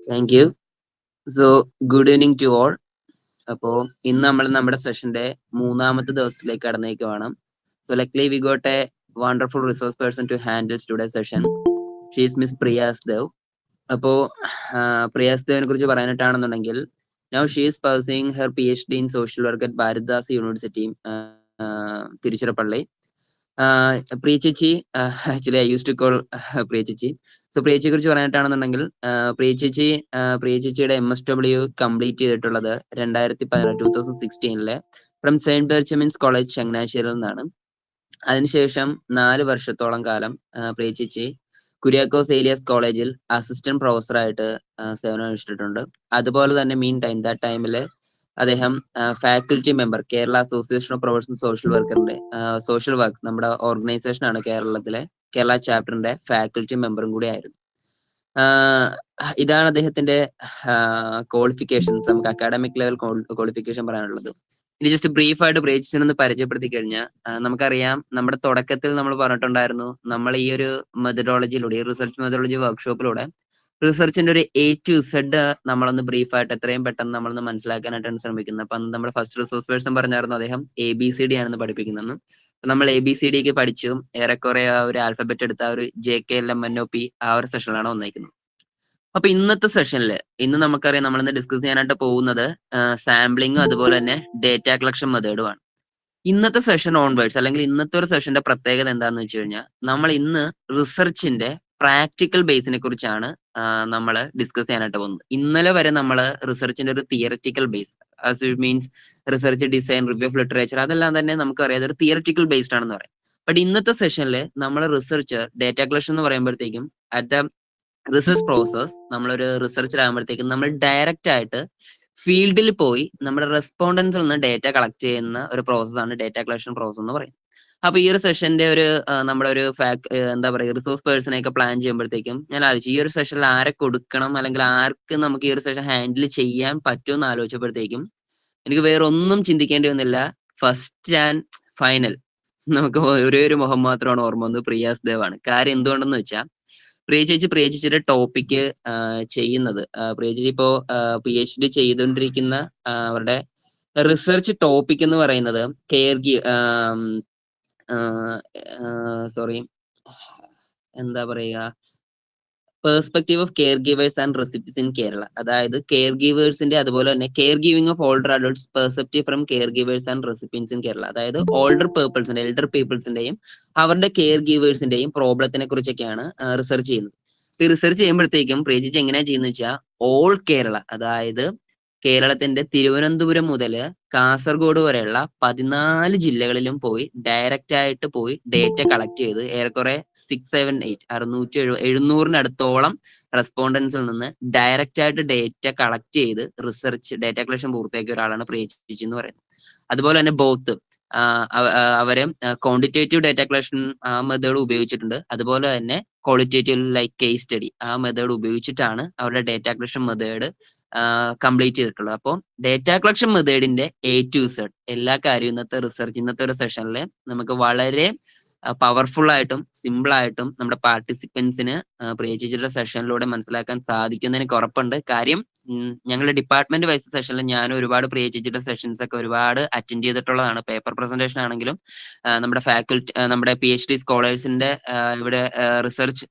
Thank you. So, good evening to all. അപ്പോൾ ഇന്ന് നമ്മൾ നമ്മുടെ സെഷന്റെ മൂന്നാമത്തെ ദിവസത്തിലേക്ക് കടന്നേക്കുവാണ്. So luckily we got a wonderful resource person to handle today's session. She is Ms.Priya. അപ്പോ പ്രിയാസ്ദേവിനെ കുറിച്ച് പറയാനായിട്ടാണെന്നുണ്ടെങ്കിൽ now she is pursuing her PhD in social work at Bharathadas University Tiruchirappalli. Priya ചേച്ചി, actually I use to call Priya ചേച്ചി. So പ്രിയ ചേച്ചിയെ കുറിച്ച് പറയാനായിട്ടാണെന്നുണ്ടെങ്കിൽ പ്രിയ ചേച്ചിയുടെ MSW complete ചെയ്തിട്ടുള്ളത് 2016 from Saint ബെർച്ചമിൻസ് college ചങ്ങനാശ്ശേരിയിൽ നിന്നാണ്. അതിനുശേഷം 4 വർഷത്തോളം കാലം പ്രിയ ചേച്ചി കുര്യാക്കോസ് ഏലിയാസ് കോളേജിൽ അസിസ്റ്റന്റ് പ്രൊഫസറായിട്ട് സേവനം അനുഷ്ഠിച്ചിട്ടുണ്ട്. അതുപോലെ തന്നെ മീൻ ടൈം ദാറ്റ് ടൈമിൽ അദ്ദേഹം faculty member Kerala Association of Professional Social വർക്കറിന്റെ സോഷ്യൽ വർക്ക് നമ്മുടെ ഓർഗനൈസേഷൻ ആണ് കേരള ചാപ്റ്ററിന്റെ ഫാക്കൽറ്റി മെമ്പറും കൂടി ആയിരുന്നു. ഇതാണ് അദ്ദേഹത്തിന്റെ ക്വാളിഫിക്കേഷൻസ്. നമുക്ക് അക്കാഡമിക് ലെവൽ ക്വാളിഫിക്കേഷൻ പറയാനുള്ളത്. ഇനി ജസ്റ്റ് ബ്രീഫായിട്ട് ബ്രേച്ചിനൊന്ന് പരിചയപ്പെടുത്തി കഴിഞ്ഞാൽ നമുക്കറിയാം, നമ്മുടെ തുടക്കത്തിൽ നമ്മൾ പറഞ്ഞിട്ടുണ്ടായിരുന്നു, നമ്മൾ ഈ ഒരു മെത്തഡോളജിയിലൂടെ, ഈ റിസർച്ച് മെത്തഡോളജി വർക്ക്ഷോപ്പിലൂടെ റിസർച്ചിന്റെ ഒരു A to Z നമ്മളൊന്ന് ബ്രീഫായിട്ട് എത്രയും പെട്ടെന്ന് നമ്മളൊന്ന് മനസ്സിലാക്കാനായിട്ടാണ് ശ്രമിക്കുന്നത്. അപ്പൊ നമ്മുടെ ഫസ്റ്റ് റിസോഴ്സ് പേഴ്സൺ പറഞ്ഞായിരുന്നു അദ്ദേഹം ABCD ആണെന്ന് പഠിപ്പിക്കുന്നതെന്ന്. നമ്മൾ ABCD പഠിച്ചു, ഏറെക്കുറെ ആ ഒരു ആൽഫബറ്റ് എടുത്ത ഒരു JKLMNOP ആ ഒരു സെഷനിലാണ് വന്നിരിക്കുന്നത്. അപ്പൊ ഇന്നത്തെ സെഷനിൽ ഇന്ന് നമുക്കറിയാം, നമ്മളിന്ന് ഡിസ്കസ് ചെയ്യാനായിട്ട് പോകുന്നത് സാമ്പിളിങ്ങും അതുപോലെ തന്നെ ഡേറ്റ കളക്ഷൻ മെത്തേഡുമാണ്. ഇന്നത്തെ സെഷൻ ഓൺവേർഡ്സ് അല്ലെങ്കിൽ ഇന്നത്തെ ഒരു സെഷന്റെ പ്രത്യേകത എന്താണെന്ന് വെച്ച് കഴിഞ്ഞാൽ, നമ്മൾ ഇന്ന് റിസർച്ചിന്റെ പ്രാക്ടിക്കൽ ബേസിനെ കുറിച്ചാണ് നമ്മൾ ഡിസ്കസ് ചെയ്യാനായിട്ട് പോകുന്നത്. ഇന്നലെ വരെ നമ്മൾ റിസർച്ചിന്റെ ഒരു theoretical base, means research design, review of literature, അതെല്ലാം തന്നെ നമുക്കറിയാം ഒരു തിയററ്റിക്കൽ ബേസ്ഡ് ആണെന്ന് പറയാം. ബട്ട് ഇന്നത്തെ സെഷനിൽ നമ്മൾ റിസർച്ച് ഡേറ്റ കളക്ഷൻ എന്ന് പറയുമ്പോഴത്തേക്കും അറ്റ് ദ റിസർച്ച് പ്രോസസ്, നമ്മളൊരു റിസർച്ചർ ആകുമ്പോഴത്തേക്കും നമ്മൾ ഡയറക്റ്റ് ആയിട്ട് ഫീൽഡിൽ പോയി നമ്മുടെ റെസ്പോണ്ടൻസിൽ നിന്ന് ഡേറ്റ കളക്ട് ചെയ്യുന്ന ഒരു പ്രോസസ്സാണ് ഡേറ്റ കളക്ഷൻ പ്രോസസ് എന്ന് പറയുന്നത്. അപ്പൊ ഈ ഒരു സെഷന്റെ ഒരു നമ്മുടെ ഒരു എന്താ പറയുക, റിസോഴ്സ് പേഴ്സണെ ഒക്കെ പ്ലാൻ ചെയ്യുമ്പോഴത്തേക്കും ഞാൻ ആലോചിച്ചു ഈ ഒരു സെഷനിൽ ആരെ കൊടുക്കണം, അല്ലെങ്കിൽ ആർക്ക് നമുക്ക് ഈ ഒരു സെഷൻ ഹാൻഡിൽ ചെയ്യാൻ പറ്റുമെന്ന് ആലോചിച്ചപ്പോഴത്തേക്കും എനിക്ക് വേറെ ഒന്നും ചിന്തിക്കേണ്ടി വന്നില്ല. ഫസ്റ്റ് ആൻഡ് ഫൈനൽ നമുക്ക് ഒരേ ഒരു മുഖം മാത്രമാണ് ഓർമ്മ വന്നത്, പ്രിയാസ് ദേവ് ആണ്. കാര്യം എന്തുകൊണ്ടെന്ന് വെച്ചാൽ, പ്രിയ ചേച്ചിയുടെ ടോപ്പിക്ക് ചെയ്യുന്നത്, പ്രിയ ചേച്ചി ഇപ്പോ PhD ചെയ്തുകൊണ്ടിരിക്കുന്ന അവരുടെ റിസർച്ച് ടോപ്പിക് എന്ന് പറയുന്നത് എന്താ പറയുക, perspective of care givers and recipes in Kerala. അതായത് കെയർ ഗീവേഴ്സിന്റെ അതുപോലെ തന്നെ care giving of older adults perceptive from care givers and recipients in Kerala. അതായത് എൽഡർ പീപ്പിൾസിന്റെയും അവരുടെ കെയർ ഗീവേഴ്സിന്റെയും പ്രോബ്ലത്തിനെ കുറിച്ചൊക്കെയാണ് റിസർച്ച് ചെയ്യുന്നത്. ഈ റിസർച്ച് ചെയ്യുമ്പോഴത്തേക്കും പ്രിയചേച്ചി എങ്ങനെയാ ചെയ്യുന്നത് വെച്ചാൽ, ഓൾ കേരള, അതായത് കേരളത്തിന്റെ തിരുവനന്തപുരം മുതൽ കാസർഗോഡ് വരെയുള്ള 14 ജില്ലകളിലും പോയി ഡയറക്റ്റ് ആയിട്ട് പോയി ഡേറ്റ കളക്ട് ചെയ്ത് ഏറെക്കുറെ 700-നടുത്തോളം റെസ്പോണ്ടൻസിൽ നിന്ന് ഡയറക്റ്റ് ആയിട്ട് ഡേറ്റ കളക്ട് ചെയ്ത് റിസർച്ച് ഡേറ്റ കളക്ഷൻ പൂർത്തിയാക്കിയ ഒരാളാണ് പ്രിയ ചേച്ചി എന്ന് പറയുന്നത്. അതുപോലെ തന്നെ ബോത്ത് അവര് ക്വാണ്ടിറ്റേറ്റീവ് ഡേറ്റ കളക്ഷൻ ആ മെത്തേഡ് ഉപയോഗിച്ചിട്ടുണ്ട്, അതുപോലെ തന്നെ ക്വാളിറ്റേറ്റീവ് ലൈക്ക് കേസ് സ്റ്റഡി ആ മെത്തേഡ് ഉപയോഗിച്ചിട്ടാണ് അവരുടെ ഡേറ്റ കളക്ഷൻ മെത്തേഡ് കംപ്ലീറ്റ് ചെയ്തിട്ടുള്ളത്. അപ്പോൾ ഡേറ്റ കളക്ഷൻ മെത്തേഡിന്റെ A to Z എല്ലാ കാര്യവും ഇന്നത്തെ ഒരു സെഷനിൽ നമുക്ക് വളരെ പവർഫുൾ ആയിട്ടും സിമ്പിൾ ആയിട്ടും നമ്മുടെ പാർട്ടിസിപ്പൻസിന് പ്രിയ ചേച്ചിയുടെ സെഷനിലൂടെ മനസ്സിലാക്കാൻ സാധിക്കുമെന്ന് എനിക്ക് ഉറപ്പുണ്ട്. കാര്യം ഞങ്ങളുടെ ഡിപ്പാർട്ട്മെന്റ് വൈസ് സെഷനിൽ ഞാൻ ഒരുപാട് പ്രിയ ചേച്ചിയുടെ സെഷൻസ് ഒക്കെ ഒരുപാട് അറ്റൻഡ് ചെയ്തിട്ടുള്ളതാണ്. പേപ്പർ പ്രസന്റേഷൻ ആണെങ്കിലും നമ്മുടെ PhD സ്കോളേഴ്സിന്റെ ഇവിടെ റിസർച്ച്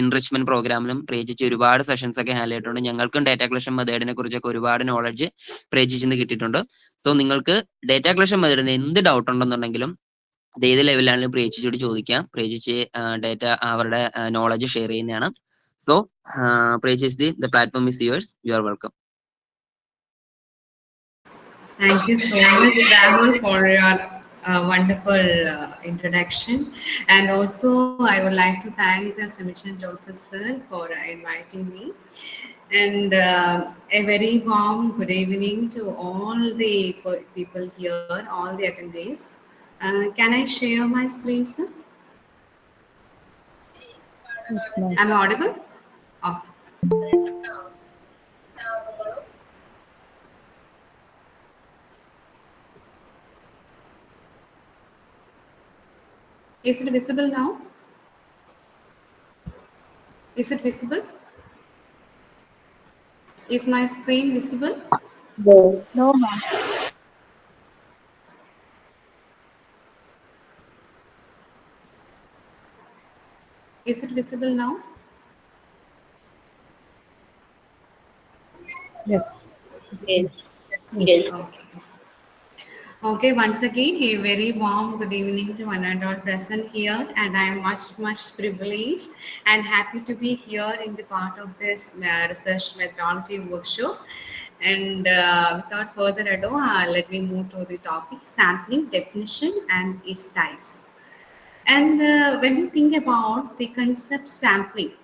എൻറിച്ച്മെന്റ് പ്രോഗ്രാമിലും പ്രിയ ചേച്ചി ഒരുപാട് സെഷൻസ് ഒക്കെ ഹാൻഡിൽ ചെയ്തിട്ടുണ്ട്. ഞങ്ങൾക്കും ഡേറ്റ കളക്ഷൻ മെത്തേഡിനെ കുറിച്ചൊക്കെ ഒരുപാട് നോളജ് പ്രിയ ചേച്ചിന്ന് കിട്ടിയിട്ടുണ്ട്. സോ നിങ്ങൾക്ക് ഡേറ്റ കളക്ഷൻ മെത്തേഡിന് എന്ത് ഡൗട്ട് ഉണ്ടെന്നുണ്ടെങ്കിലും അത് ഏത് ലെവലിലാണെങ്കിലും പ്രിയ ചേച്ചിയോട് ചോദിക്കാം. പ്രിയ ചേച്ചി ഡേറ്റ അവരുടെ നോളജ് ഷെയർ ചെയ്യുന്നതാണ്. സോ പ്രിയ ചേച്ചി, the platform is yours. You are welcome. Thank you so much, Rahul, for your wonderful introduction. And also, I would like to thank Simichen Joseph sir for inviting me. And a very warm good evening to all the people here, all the attendees. Can I share my screen, sir? Yes, ma'am. Am I audible? Okay. Is it visible now? Is it visible? Is my screen visible? No. No, ma'am. Is it visible now? Yes. Yes, ma'am. Yes. Yes. Yes. Okay. Okay, once again, a very warm good evening to one and all present here, and I am much privileged and happy to be here in the part of this research methodology workshop. And without further ado, let me move to the topic: sampling definition and its types. And when you think about the concept sampling,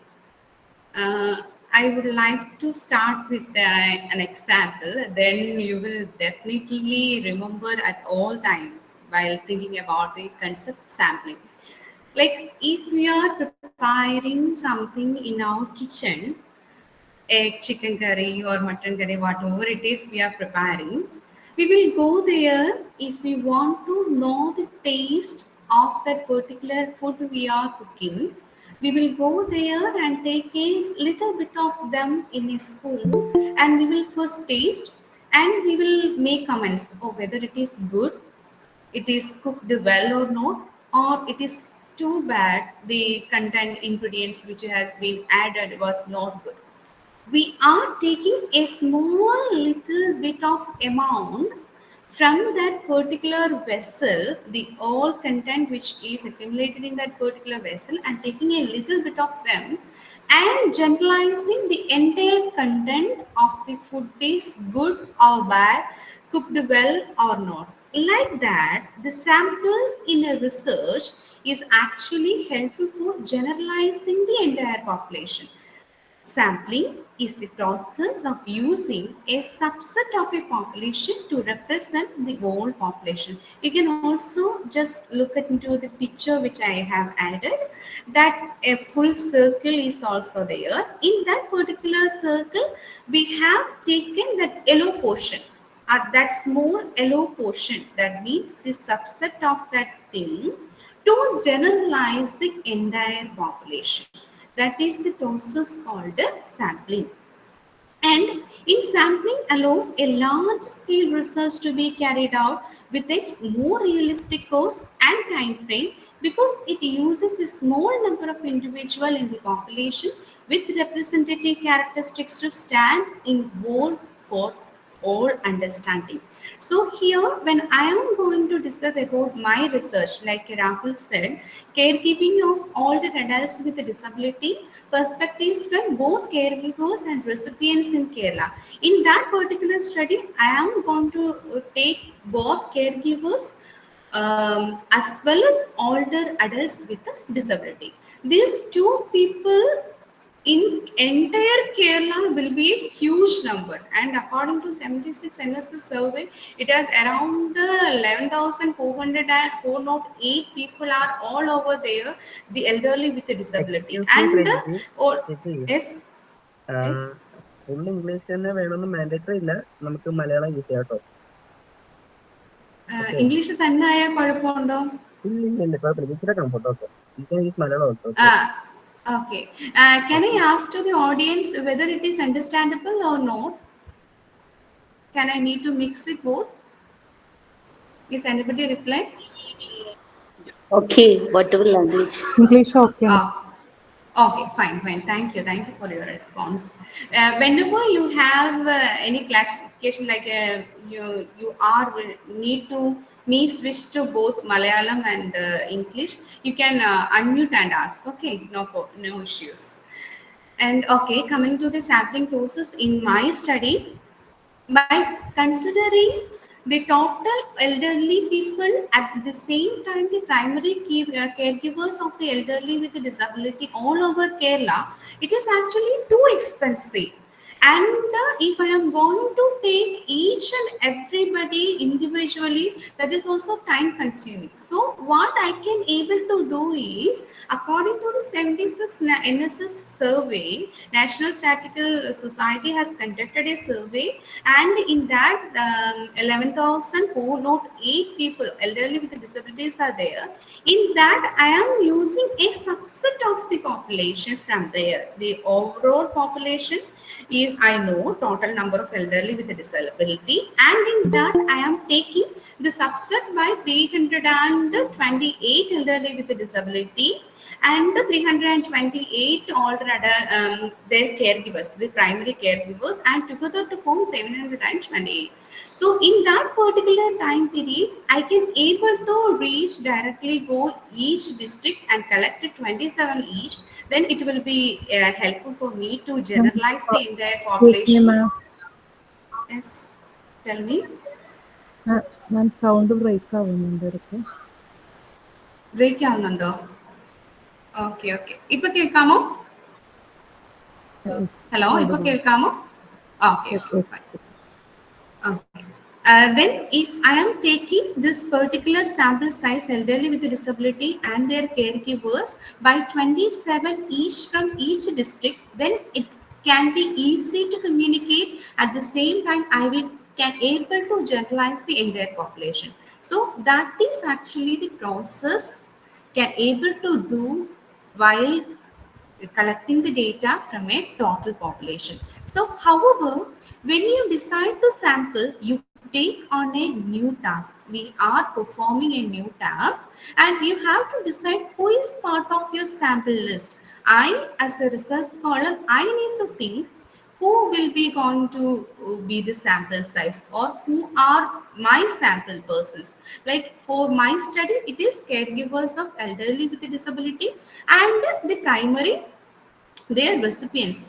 uh, I would like to start with an example. Then you will definitely remember at all time while thinking about the concept sampling. Like if we are preparing something in our kitchen, egg, chicken curry or mutton curry, whatever it is we are preparing, we will go there if we want to know the taste of that particular food we are cooking. We will go there and take a little bit of them in a spoon and we will first taste and we will make comments oh whether it is good, it is cooked well or not, or it is too bad, the content ingredients which has been added was not good. We are taking a small little bit of amount from that particular vessel, the all content which is accumulated in that particular vessel, and taking a little bit of them and generalizing the entire content of the food is good or bad, cooked well or not. Like that, the sample in a research is actually helpful for generalizing the entire population. Sampling is the process of using a subset of a population to represent the whole population. You can also just look into the picture which I have added, that a full circle is also there. In that particular circle, we have taken that yellow portion, that small yellow portion, that means the subset of that thing to generalize the entire population. That is the process called sampling. And in sampling allows a large scale research to be carried out with a more realistic cost and time frame because it uses a small number of individuals in the population with representative characteristics to stand in bold for all understanding. So here, when I am going to discuss about my research, like Rahul said, caregiving of all the adults with a disability, perspectives from both caregivers and recipients in Kerala. In that particular study, I am going to take both caregivers as well as older adults with a disability. These two people in entire Kerala will be a huge number, and according to 76 NSS survey, it has around 11,408 people are all over there, the elderly with a disability. Excuse me, And Preeti. all, Preeti, yes, yes. Full English തന്നെ വേണമെന്ന് mandatory ഇല്ല. നമുക്ക് Malayalam use ചെയ്യാം കേട്ടോ. Okay. English തന്നെ ആയാൽ കുഴപ്പമുണ്ടോ? ഇല്ല കുഴപ്പമില്ല. ഇച്ചിരി comfort. Okay. You can use Malayalam also. Okay. Okay. Can I ask to the audience whether it is understandable or not? Can I need to mix it both? Is anybody reply? Okay, whatever language. English okay, ma'am. Okay, fine. Thank you for your response. Whenever you have any classification, like you are need to me switch to both Malayalam and English, you can unmute and ask. Okay, no issues. And okay, coming to the sampling process in my study, by considering the total elderly people at the same time the primary caregivers of the elderly with a disability all over Kerala, it is actually too expensive. And if I am going to take each and everybody individually, that is also time consuming. So what I can able to do is, according to the 76 NSS survey, National Statistical Society has conducted a survey, and in that 11,408 people elderly with disabilities are there. In that I am using a subset of the population from there. The overall population is if I know total number of elderly with a disability, and in that I am taking the subset by 328 elderly with a disability and the 328 older their caregivers, the primary caregivers, and together to form 728. So in that particular time period, I can able to reach directly go each district and collect 27 each. Then it will be helpful for me to generalize the entire Excuse me, population. ma'am. Yes, tell me. Ma'am, sound break ആവുന്നുണ്ട് ഇടയ്ക്ക്. Break ആവുന്നുണ്ടോ? Okay okay, ഇപ്പൊ കേൾക്കാമോ? Yes, hello, ഇപ്പൊ audible. കേൾക്കാമോ? Okay Yes, okay yes. Fine. Okay. Then if I am taking this particular sample size elderly with a disability and their caregivers by 27 each from each district, then it can be easy to communicate. At the same time, I will can able to generalize the entire population. So that is actually the process can able to do while collecting the data from a total population. So, however, when you decide to sample, you take on a new task. We are performing a new task, and you have to decide who is part of your sample list. I, as a research scholar, I need to think who will be going to be the sample size or who are my sample persons. Like for my study, it is caregivers of elderly with a disability and the primary their recipients.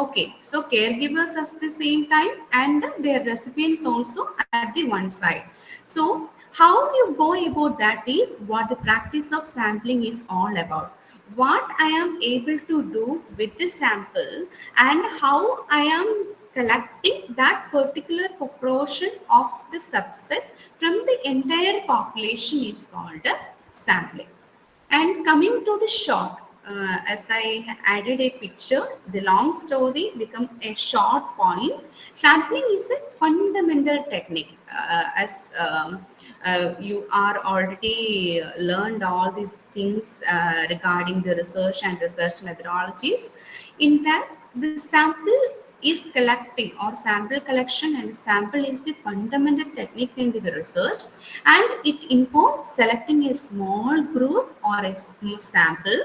Okay, so caregivers at the same time and their recipients also at the one side. So how you go about that is what the practice of sampling is all about. What I am able to do with the sample and how I am collecting that particular proportion of the subset from the entire population is called a sampling. And coming to the short, as I added a picture, the long story become a short point. Sampling is a fundamental technique. As you are already learned all these things regarding the research and research methodologies. In that, the sample is collecting or sample collection and sample is the fundamental technique in the research, and it involves selecting a small group or a small sample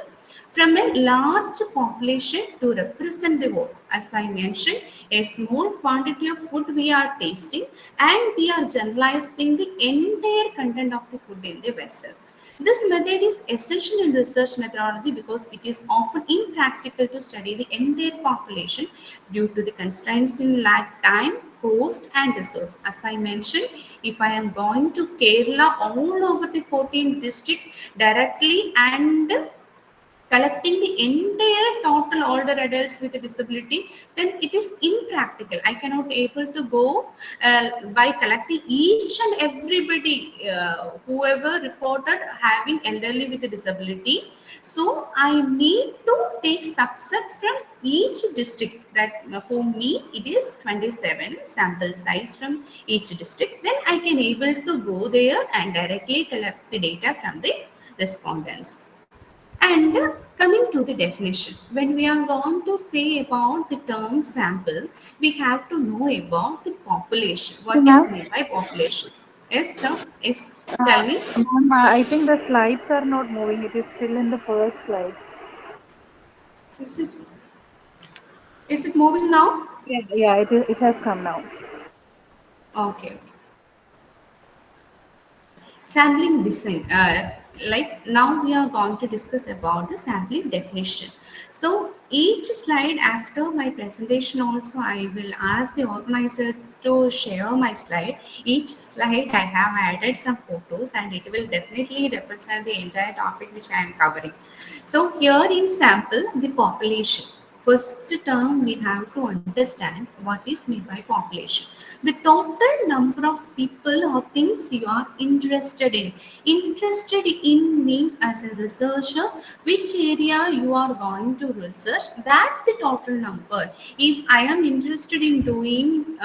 from a large population to represent the whole. As I mentioned, a small quantity of food we are tasting and we are generalizing the entire content of the food in the vessel. This method is essential in research methodology because it is often impractical to study the entire population due to the constraints in lag time, cost, and resource. As I mentioned, if I am going to Kerala all over the 14 district directly and collecting the entire total older adults with a disability, then it is impractical. I cannot able to go by collecting each and everybody whoever reported having elderly with a disability. So I need to take subset from each district. That for me it is 27 sample size from each district. Then I can able to go there and directly collect the data from the respondents. And coming to the definition, when we are going to say about the term sample, we have to know about the population. What is Ma'am, meant by population? Yes, sir. Yes. Tell me. ma'am, I think the slides are not moving. It is still in the first slide. Is it? Is it moving now? Yeah, it has come now. Okay. Sampling design. Like now we are going to discuss about the sampling definition. So each slide after my presentation also I will ask the organizer to share my slide. Each slide I have added some photos and it will definitely represent the entire topic which I am covering. So here in sample the population. First term we have to understand what is meant by population. The total number of people or things you are interested in. Interested in means as a researcher, which area you are going to research, that the total number. If I am interested in doing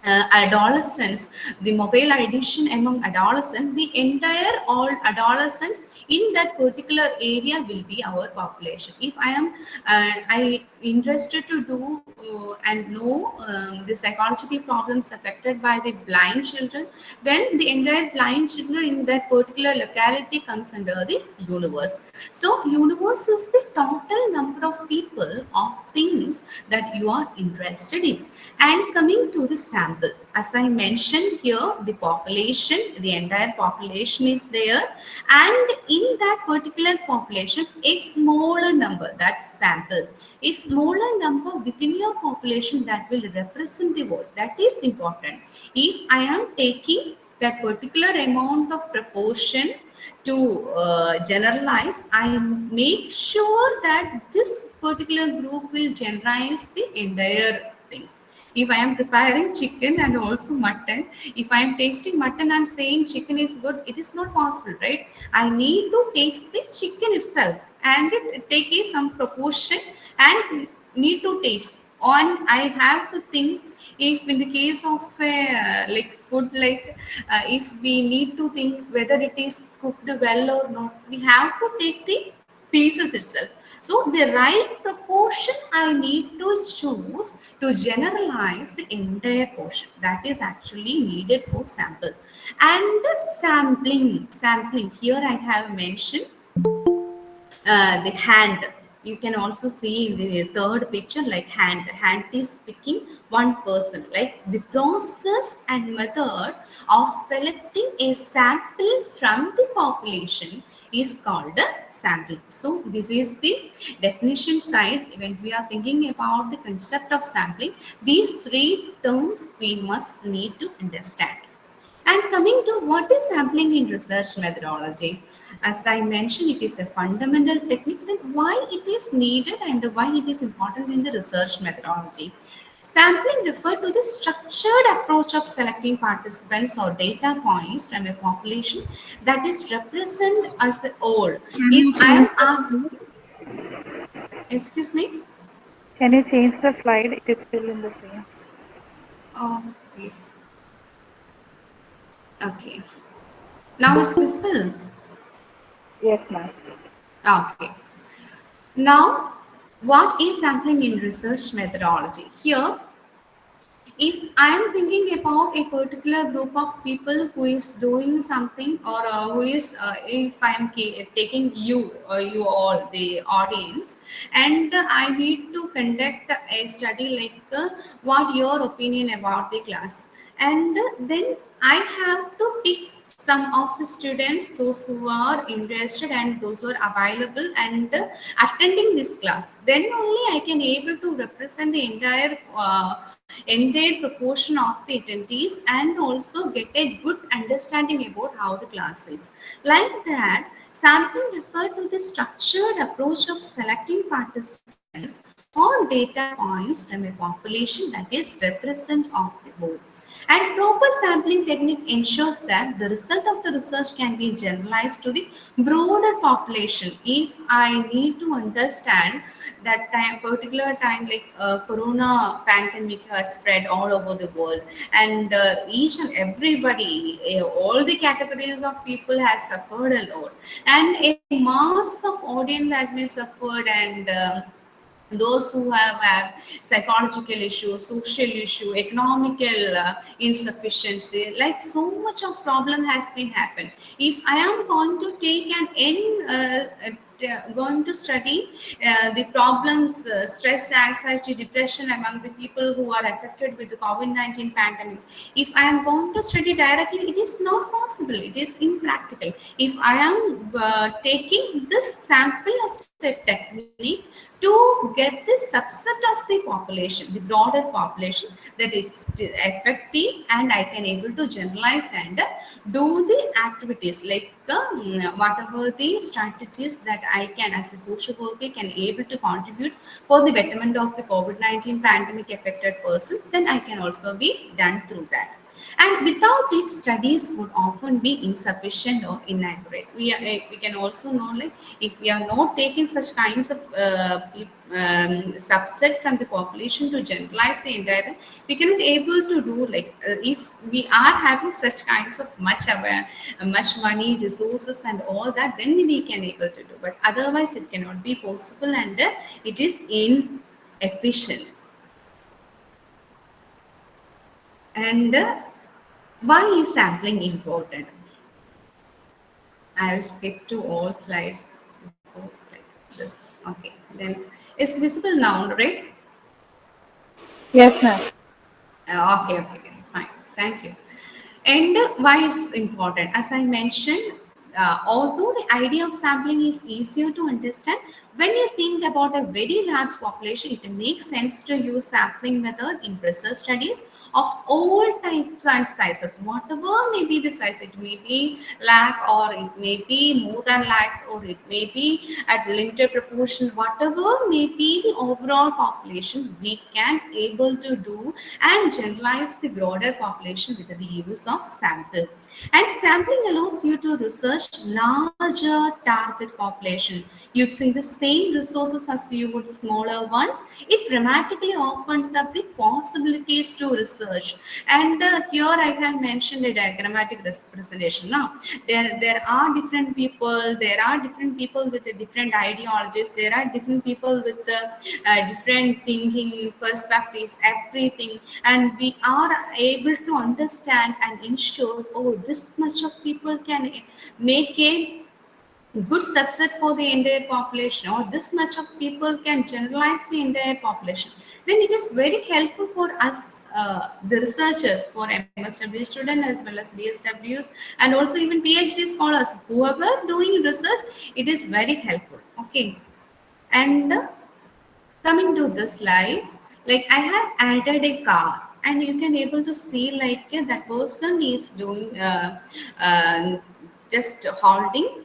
adolescents, the mobile addiction among adolescents, the entire all adolescents in that particular area will be our population. If I am, I interested to do and know the psychological problems affected by the blind children, then the entire blind children in that particular locality comes under the universe. So universe is the total number of people or things that you are interested in. And coming to the sample, as I mentioned here, the population, the entire population is there, and in that particular population, a smaller number, that sample, a smaller number within your population that will represent the whole. That is important. If I am taking that particular amount of proportion to generalize, I make sure that this particular group will generalize the entire thing. If I am preparing chicken and also mutton, if I am tasting mutton and saying chicken is good, it is not possible, right? I need to taste the chicken itself and take some proportion and need to taste. On I have to think, if in the case of like food, like if we need to think whether it is cooked well or not, we have to take the pieces itself. So the right proportion I need to choose to generalize the entire portion. That is actually needed for sample. And sampling here I have mentioned the hand. You can also see in the third picture, like hand is picking one person. Like the process and method of selecting a sample from the population is called a sampling. So this is the definition side. When we are thinking about the concept of sampling, these three terms we must need to understand. And coming to what is sampling in research methodology, as I mentioned, it is a fundamental technique. Then why it is needed and why it is important in the research methodology? Sampling refers to the structured approach of selecting participants or data points from a population that is represented as a whole. If I am asked, excuse me, Can you change the slide? It is still in the same. okay, okay, now it's visible. Yes, ma'am. Okay. Now, what is sampling in research methodology? Here, if I am thinking about a particular group of people who is doing something, or who is, if I am taking you, you all, the audience, and I need to conduct a study like what your opinion about the class, and then I have to pick some of the students, those who are interested and those who are available and attending this class. Then only I can able to represent the entire proportion of the attendees and also get a good understanding about how the class is. Like that, sampling refer to the structured approach of selecting participants or data points from a population that is represent of the whole. And proper sampling technique ensures that the result of the research can be generalized to the broader population. If I need to understand that time, particular time, like corona pandemic has spread all over the world, and each and everybody, all the categories of people has suffered a lot, and a mass of audience has been suffered, and those who have had psychological issues, social issue, economical insufficiency, like so much of problem has been happened. If I am going to take an going to study the problems, stress, anxiety, depression among the people who are affected with the COVID-19 pandemic, if I am going to study directly, it is not possible. It is impractical. If I am taking this sample as a technique to get the subset of the population, the broader population, that is effective, and I can able to generalize and do the activities like whatever the strategies that I can as a social worker can able to contribute for the betterment of the COVID-19 pandemic affected persons, then I can also be done through that. And without it, studies would often be insufficient or inaccurate. We can also know, like, if we are not taking such kinds of subset from the population to generalize the entire, we cannot able to do, like, if we are having such kinds of much money, resources and all that, then we can able to do. But otherwise it cannot be possible, and it is efficient. And why is sampling important? I'll skip to all slides before like this. Okay, then it's visible now, right? Yes, ma'am. Okay, fine. Thank you. And why it's important? As I mentioned, although the idea of sampling is easier to understand, when you think about a very large population, it makes sense to use sampling method in research studies of all types and sizes. Whatever may be the size, it may be lakh or it may be more than lakhs or it may be at limited proportion. Whatever may be the overall population, we can able to do and generalize the broader population with the use of sample. And sampling allows you to research larger target population using the same resources as you would smaller ones. It dramatically opens up the possibilities to research. And here I have mentioned a diagrammatic representation. Now, there are different people. There are different people with the different ideologies. There are different people with the different thinking perspectives, everything, and we are able to understand and ensure, oh, this much of people can make a good subset for the entire population, or this much of people can generalize the entire population, then it is very helpful for us, the researchers, for MSW students as well as DSWs, and also even PhD scholars, whoever doing research, it is very helpful. Okay, and coming to this slide, like I have added a car, and you can able to see like that person is doing just halting,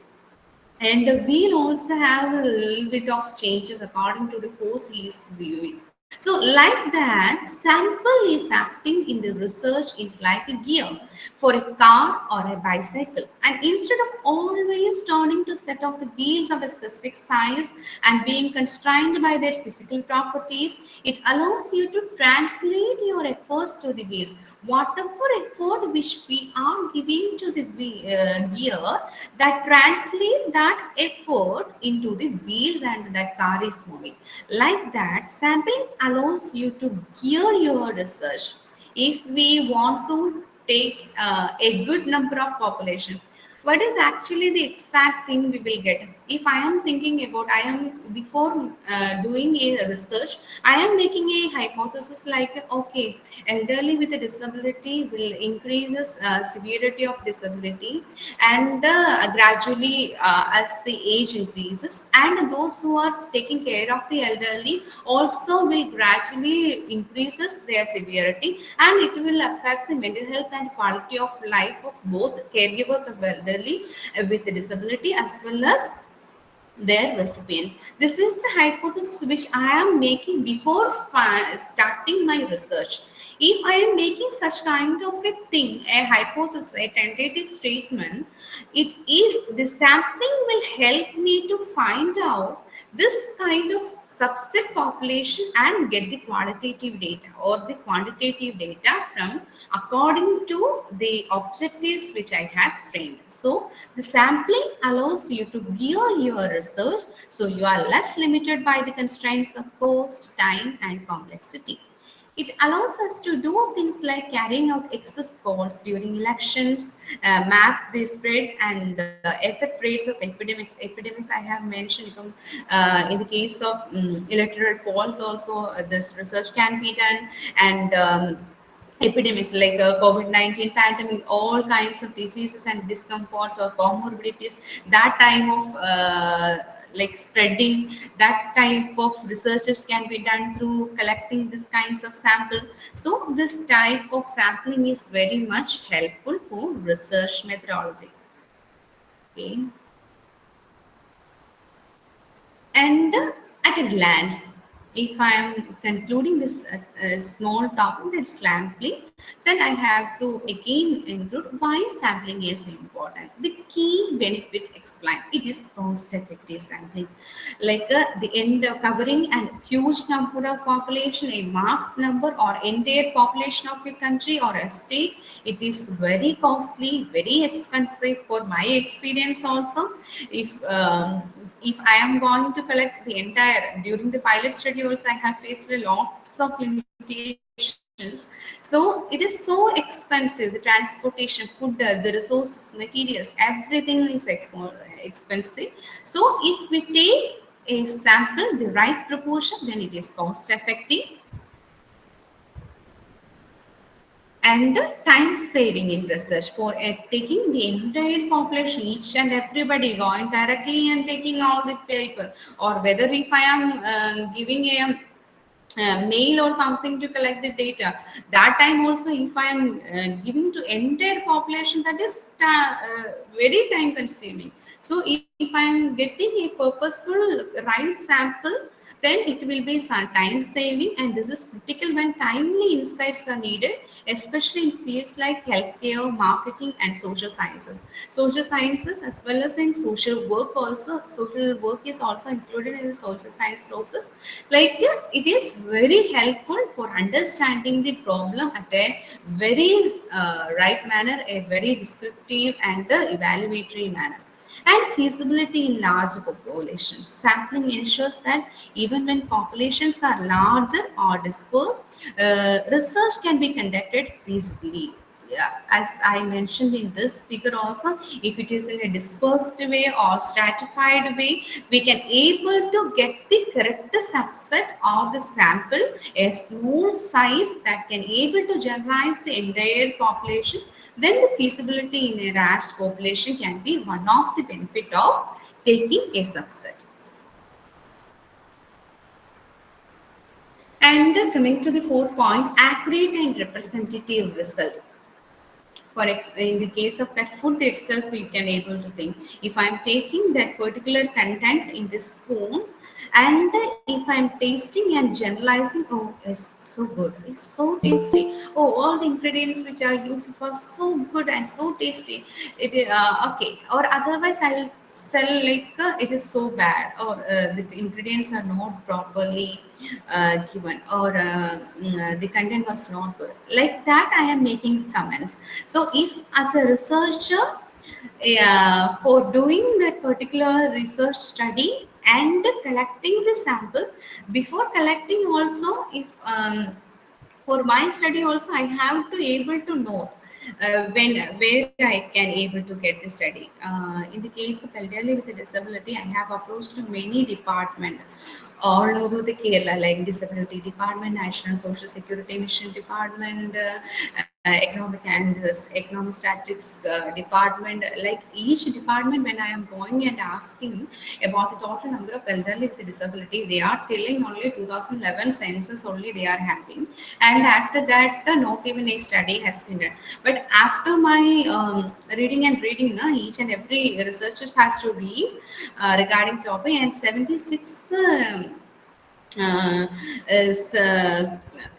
and we'll also have a little bit of changes according to the course he is viewing. So, like that, sample is acting in the research is like a gear for a car or a bicycle. And instead of always turning to set off the wheels of a specific size and being constrained by their physical properties, it allows you to translate your efforts to the wheels. Whatever effort which we are giving to the gear, that translate that effort into the wheels and that car is moving. Like that, sampling allows you to gear your research. If we want to take a good number of population, what is actually the exact thing we will get? If I am thinking about, I am before doing a research, I am making a hypothesis like, okay, elderly with a disability will increases severity of disability, and gradually as the age increases, and those who are taking care of the elderly also will gradually increases their severity, and it will affect the mental health and quality of life of both caregivers of elderly with disability as well as their recipient. This is the hypothesis which I am making before starting my research. If I am making such kind of a thing, a hypothesis, a tentative statement, it is the sampling will help me to find out this kind of subset population and get the qualitative data or the quantitative data from according to the objectives which I have framed. So the sampling allows you to gear your research so you are less limited by the constraints of cost, time, and complexity. It allows us to do things like carrying out excess polls during elections, map the spread and effect rates of epidemics. Epidemics I have mentioned in the case of electoral polls also, this research can be done, and epidemics like COVID-19 pandemic, all kinds of diseases and discomforts or comorbidities, that time of like spreading, that type of researches can be done through collecting these kinds of sample. So this type of sampling is very much helpful for research methodology. Okay. And at a glance, if I am concluding this small topic, that's sampling, then I have to again include why sampling is important. The key benefit explained, it is cost-effective sampling. Like the end of covering a huge number of population, a mass number or entire population of a country or a state, it is very costly, very expensive for my experience also. If if I am going to collect the entire, during the pilot study also I have faced lots of limitations. So it is so expensive, the transportation, food, the resources, materials, everything is expensive. So if we take a sample, the right proportion, then it is cost effective and time saving in research for taking the entire population, each and everybody going directly and taking all the paper, or whether if I am giving a mail or something to collect the data, that time also if I am giving to entire population, that is very time consuming. So if I am getting a purposeful right sample, then it will be some time saving, and this is critical when timely insights are needed, especially in fields like healthcare, marketing, and social sciences. Social sciences as well as in social work also. Social work is also included in the social science process. Like it is very helpful for understanding the problem at a very right manner, a very descriptive and evaluatory manner. And feasibility in large populations. Sampling ensures that even when populations are larger or dispersed, research can be conducted feasibly. Yeah, as I mentioned in this figure also, if it is in a dispersed way or stratified way, we can able to get the correct subset of the sample, a small size that can able to generalize the entire population, then the feasibility in a rash population can be one of the benefit of taking a subset. And coming to the fourth point, accurate and representative result. In the case of that food itself, we can able to think, if I'm taking that particular content in this spoon, and if I'm tasting and generalizing, oh, it's so good, it's so tasty, oh, all the ingredients which are used for so good and so tasty, okay, or otherwise I will sell like it is so bad, or the ingredients are not properly given, or the content was not good, like that I am making comments. So if as a researcher, for doing that particular research study and collecting the sample, before collecting also, if for my study also I have to able to know when where I can able to get the study. In the case of elderly with a disability, I have approached to many department all over the Kerala, like disability department, national social security mission department, economic and economic statistics department. Like each department, when I am going and asking about the total number of elderly with a disability, they are telling only 2011 census only they are having, and after that not even a study has been done. But after my reading, each and every researcher has to read regarding topic, and 76 is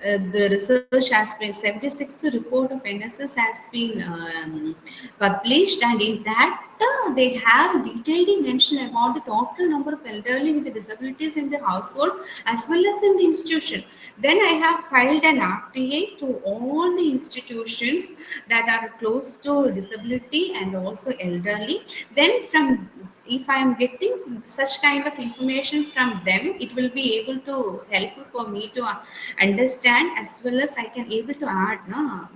the research has been, 76th report of NSS has been published, and in that they have detailedly mentioned about the total number of elderly with the disabilities in the household as well as in the institution. Then I have filed an RTA to all the institutions that are close to disability and also elderly. Then from, if I am getting such kind of information from them, it will be able to helpful for me to understand, as well as I can able to add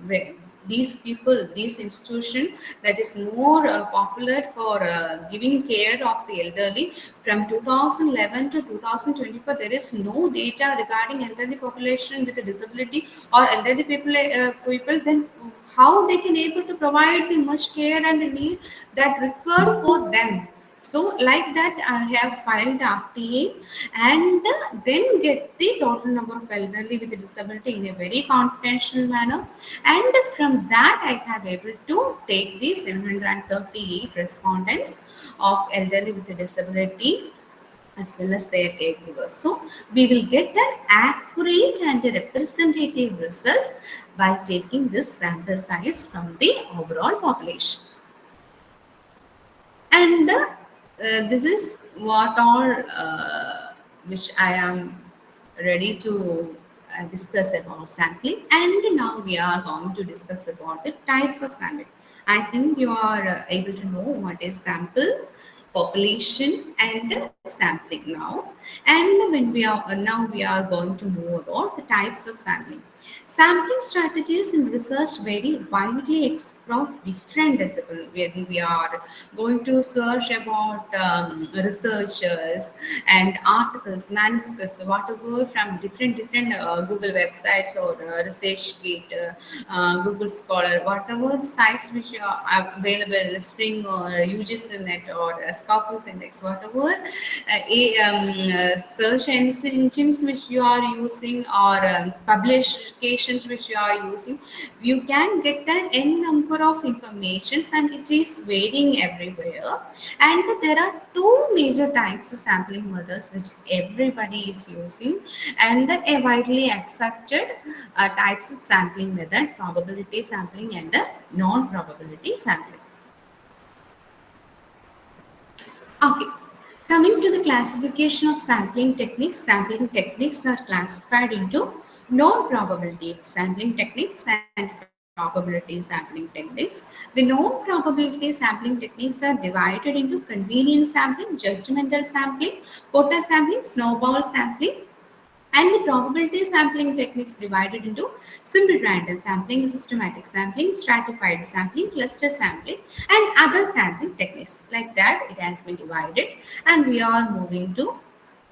where these people, these institution that is more popular for giving care of the elderly. From 2011 to 2024, there is no data regarding elderly population with a disability or elderly people. Then how they can able to provide the much care and need that required for them. So like that, I have filed RTA and then get the total number of elderly with a disability in a very confidential manner. And from that, I have able to take the 738 respondents of elderly with a disability as well as their caregivers. So we will get an accurate and a representative result by taking this sample size from the overall population. And this is what all which I am ready to discuss about sampling. And now we are going to discuss about the types of sampling. I think you are able to know what is sample, population and sampling now. And when we are going to know about the types of sampling. Sampling strategies in research vary widely across different disciplines. When we are going to search about researchers and articles, manuscripts, whatever from different Google websites or ResearchGate, Google Scholar, whatever the sites which are available, Spring or UGC.net or Scopus Index, whatever search engines which you are using or publications which you are using, you can get an n number of informations and it is varying everywhere. And there are two major types of sampling methods which everybody is using, and a widely accepted types of sampling method: probability sampling and non-probability sampling. Okay. Coming to the classification of sampling techniques are classified into non-probability sampling techniques and probability sampling techniques. The non-probability sampling techniques are divided into convenience sampling, judgmental sampling, quota sampling, snowball sampling, and the probability sampling techniques divided into simple random sampling, systematic sampling, stratified sampling, cluster sampling, and other sampling techniques. Like that, it has been divided, and we are moving to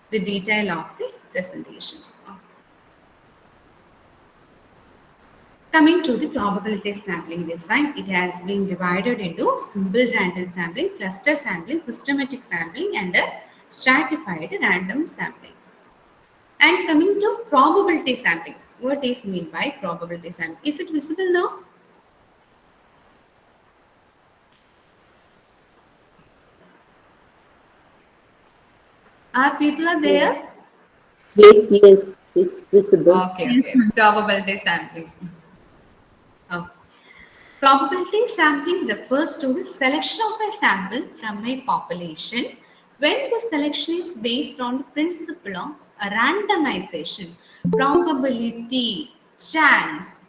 the detail of the presentations. Coming to the probability sampling design, it has been divided into simple random sampling, cluster sampling, systematic sampling, and stratified random sampling. And coming to probability sampling, what is meant by probability sampling? Is it visible now? Are people are there? Yes, yes, it's visible. Okay. Probability sampling. Okay. Probability sampling refers to the selection of a sample from a population when the selection is based on the principle of randomization, probability, chance.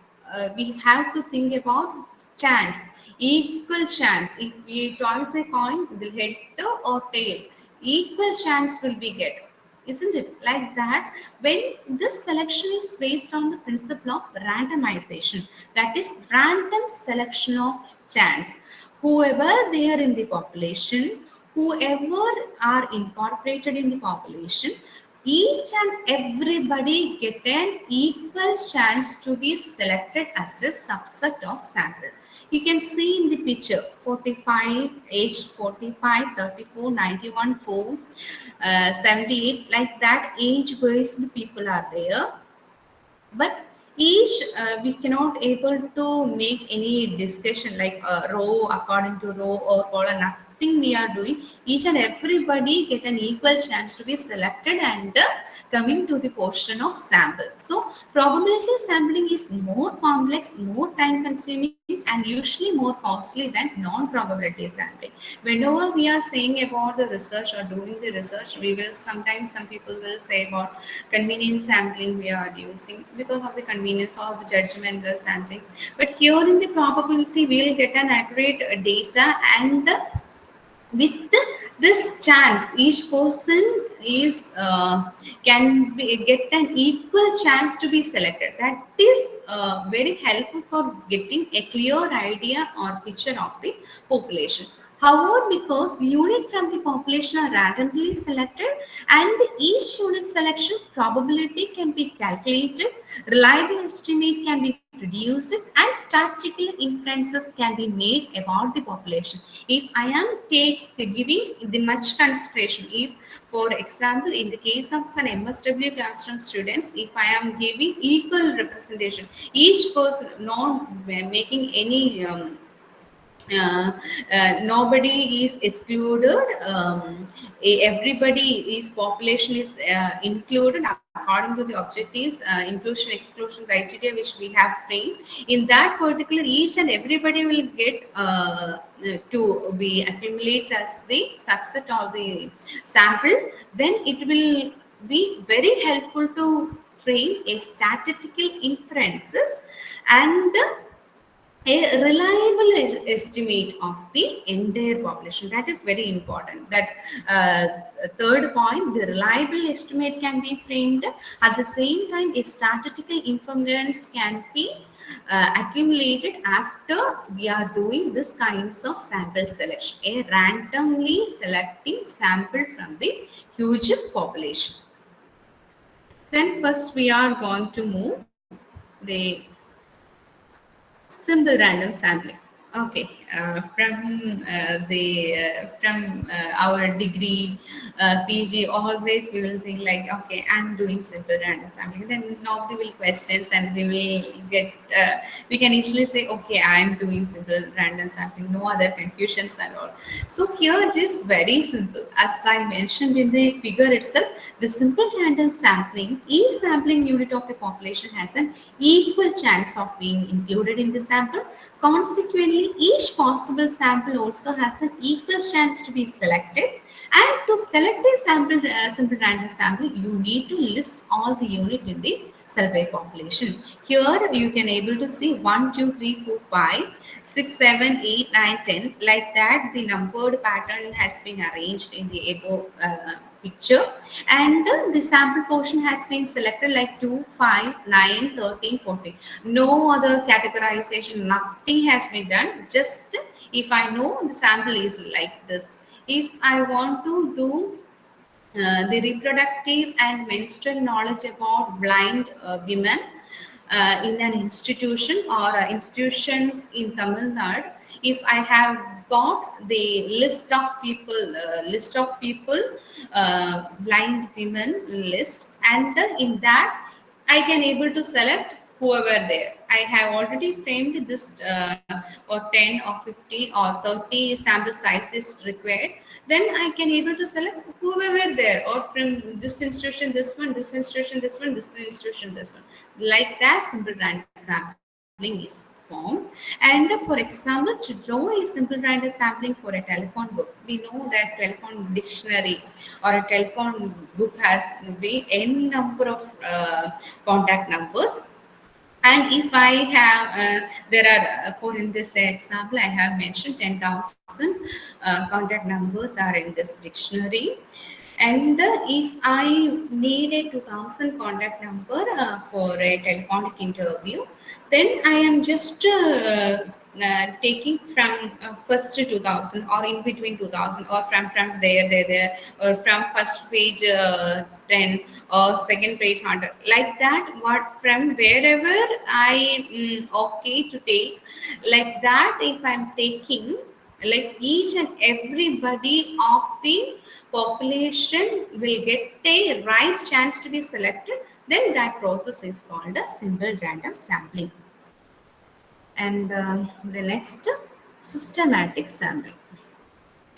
We have to think about chance, equal chance. If we toss a coin, will head or tail, equal chance will be get, isn't it? Like that, when this selection is based on the principle of randomization, that is random selection of chance, whoever they are in the population, whoever are incorporated in the population, each and everybody get an equal chance to be selected as a subset of sample. You can see in the picture 45, age 45, 34, 91, 4, 78, like that age wise the people are there. But each we cannot able to make any discussion like row according to row or column, nothing we are doing. Each and everybody get an equal chance to be selected and coming to the portion of sample. So probability sampling is more complex, more time consuming, and usually more costly than non-probability sampling. Whenever we are saying about the research or doing the research, we will sometimes some people will say about convenience sampling we are using because of the convenience of the judgmental sampling. But here in the probability, we will get an accurate data, and with this chance, each person is get an equal chance to be selected. That is very helpful for getting a clear idea or picture of the population. However, because unit from the population are randomly selected and each unit selection probability can be calculated, reliable estimate can be produced, and statistical inferences can be made about the population. If I am giving the much consideration, if for example in the case of an MSW classroom students, if I am giving equal representation, each person not making any nobody is excluded, everybody is population is included according to the objectives, inclusion exclusion criteria which we have framed. In that particular, each and everybody will get to be accumulated as the subset of the sample. Then it will be very helpful to frame a statistical inferences and a reliable estimate of the entire population. That is very important. That third point, the reliable estimate can be framed. At the same time, a statistical inference can be accumulated after we are doing this kinds of sample selection, a randomly selecting sample from the huge population. Then first we are going to move the simple random sampling. Okay, from our degree, PG, always we will think like, okay, I'm doing simple random sampling. Then nobody will question, and we will get. We can easily say, okay, I'm doing simple random sampling. No other confusions at all. So here it is very simple. As I mentioned in the figure itself, the simple random sampling, each sampling unit of the population has an equal chance of being included in the sample. Consequently, each possible sample also has an equal chance to be selected. And to select a simple random sample, you need to list all the unit in the survey population. Here you can able to see 1, 2, 3, 4, 5, 6, 7, 8, 9, 10. Like that, the numbered pattern has been arranged in the above picture, and the sample portion has been selected like 2, 5, 9, 13, 14. No other categorization, nothing has been done. Just if I know the sample is like this, if I want to do the reproductive and menstrual knowledge about blind women in an institution or institutions in Tamil Nadu, if I have got the list of people, blind women list, and in that I can able to select whoever there. I have already framed this or 10 or 15 or 30 sample size is required. Then I can able to select whoever there, or from this institution, this one, this institution, this one, this institution, this one. Like that, simple random sampling is formed. And for example, to draw a simple random sampling for a telephone book, we know that telephone dictionary or a telephone book has the n number of contact numbers. And if I have, there are, for in this example, I have mentioned 10,000 contact numbers are in this dictionary. And if I need a 2000 contact number for a telephonic interview, then I am just taking from first to 2000, or in between 2000, or from there, or from first page 10, or second page 100, like that. What from wherever I okay to take, like that, if I'm taking, like each and everybody of the population will get a right chance to be selected, then that process is called a simple random sampling. And the next, systematic sampling.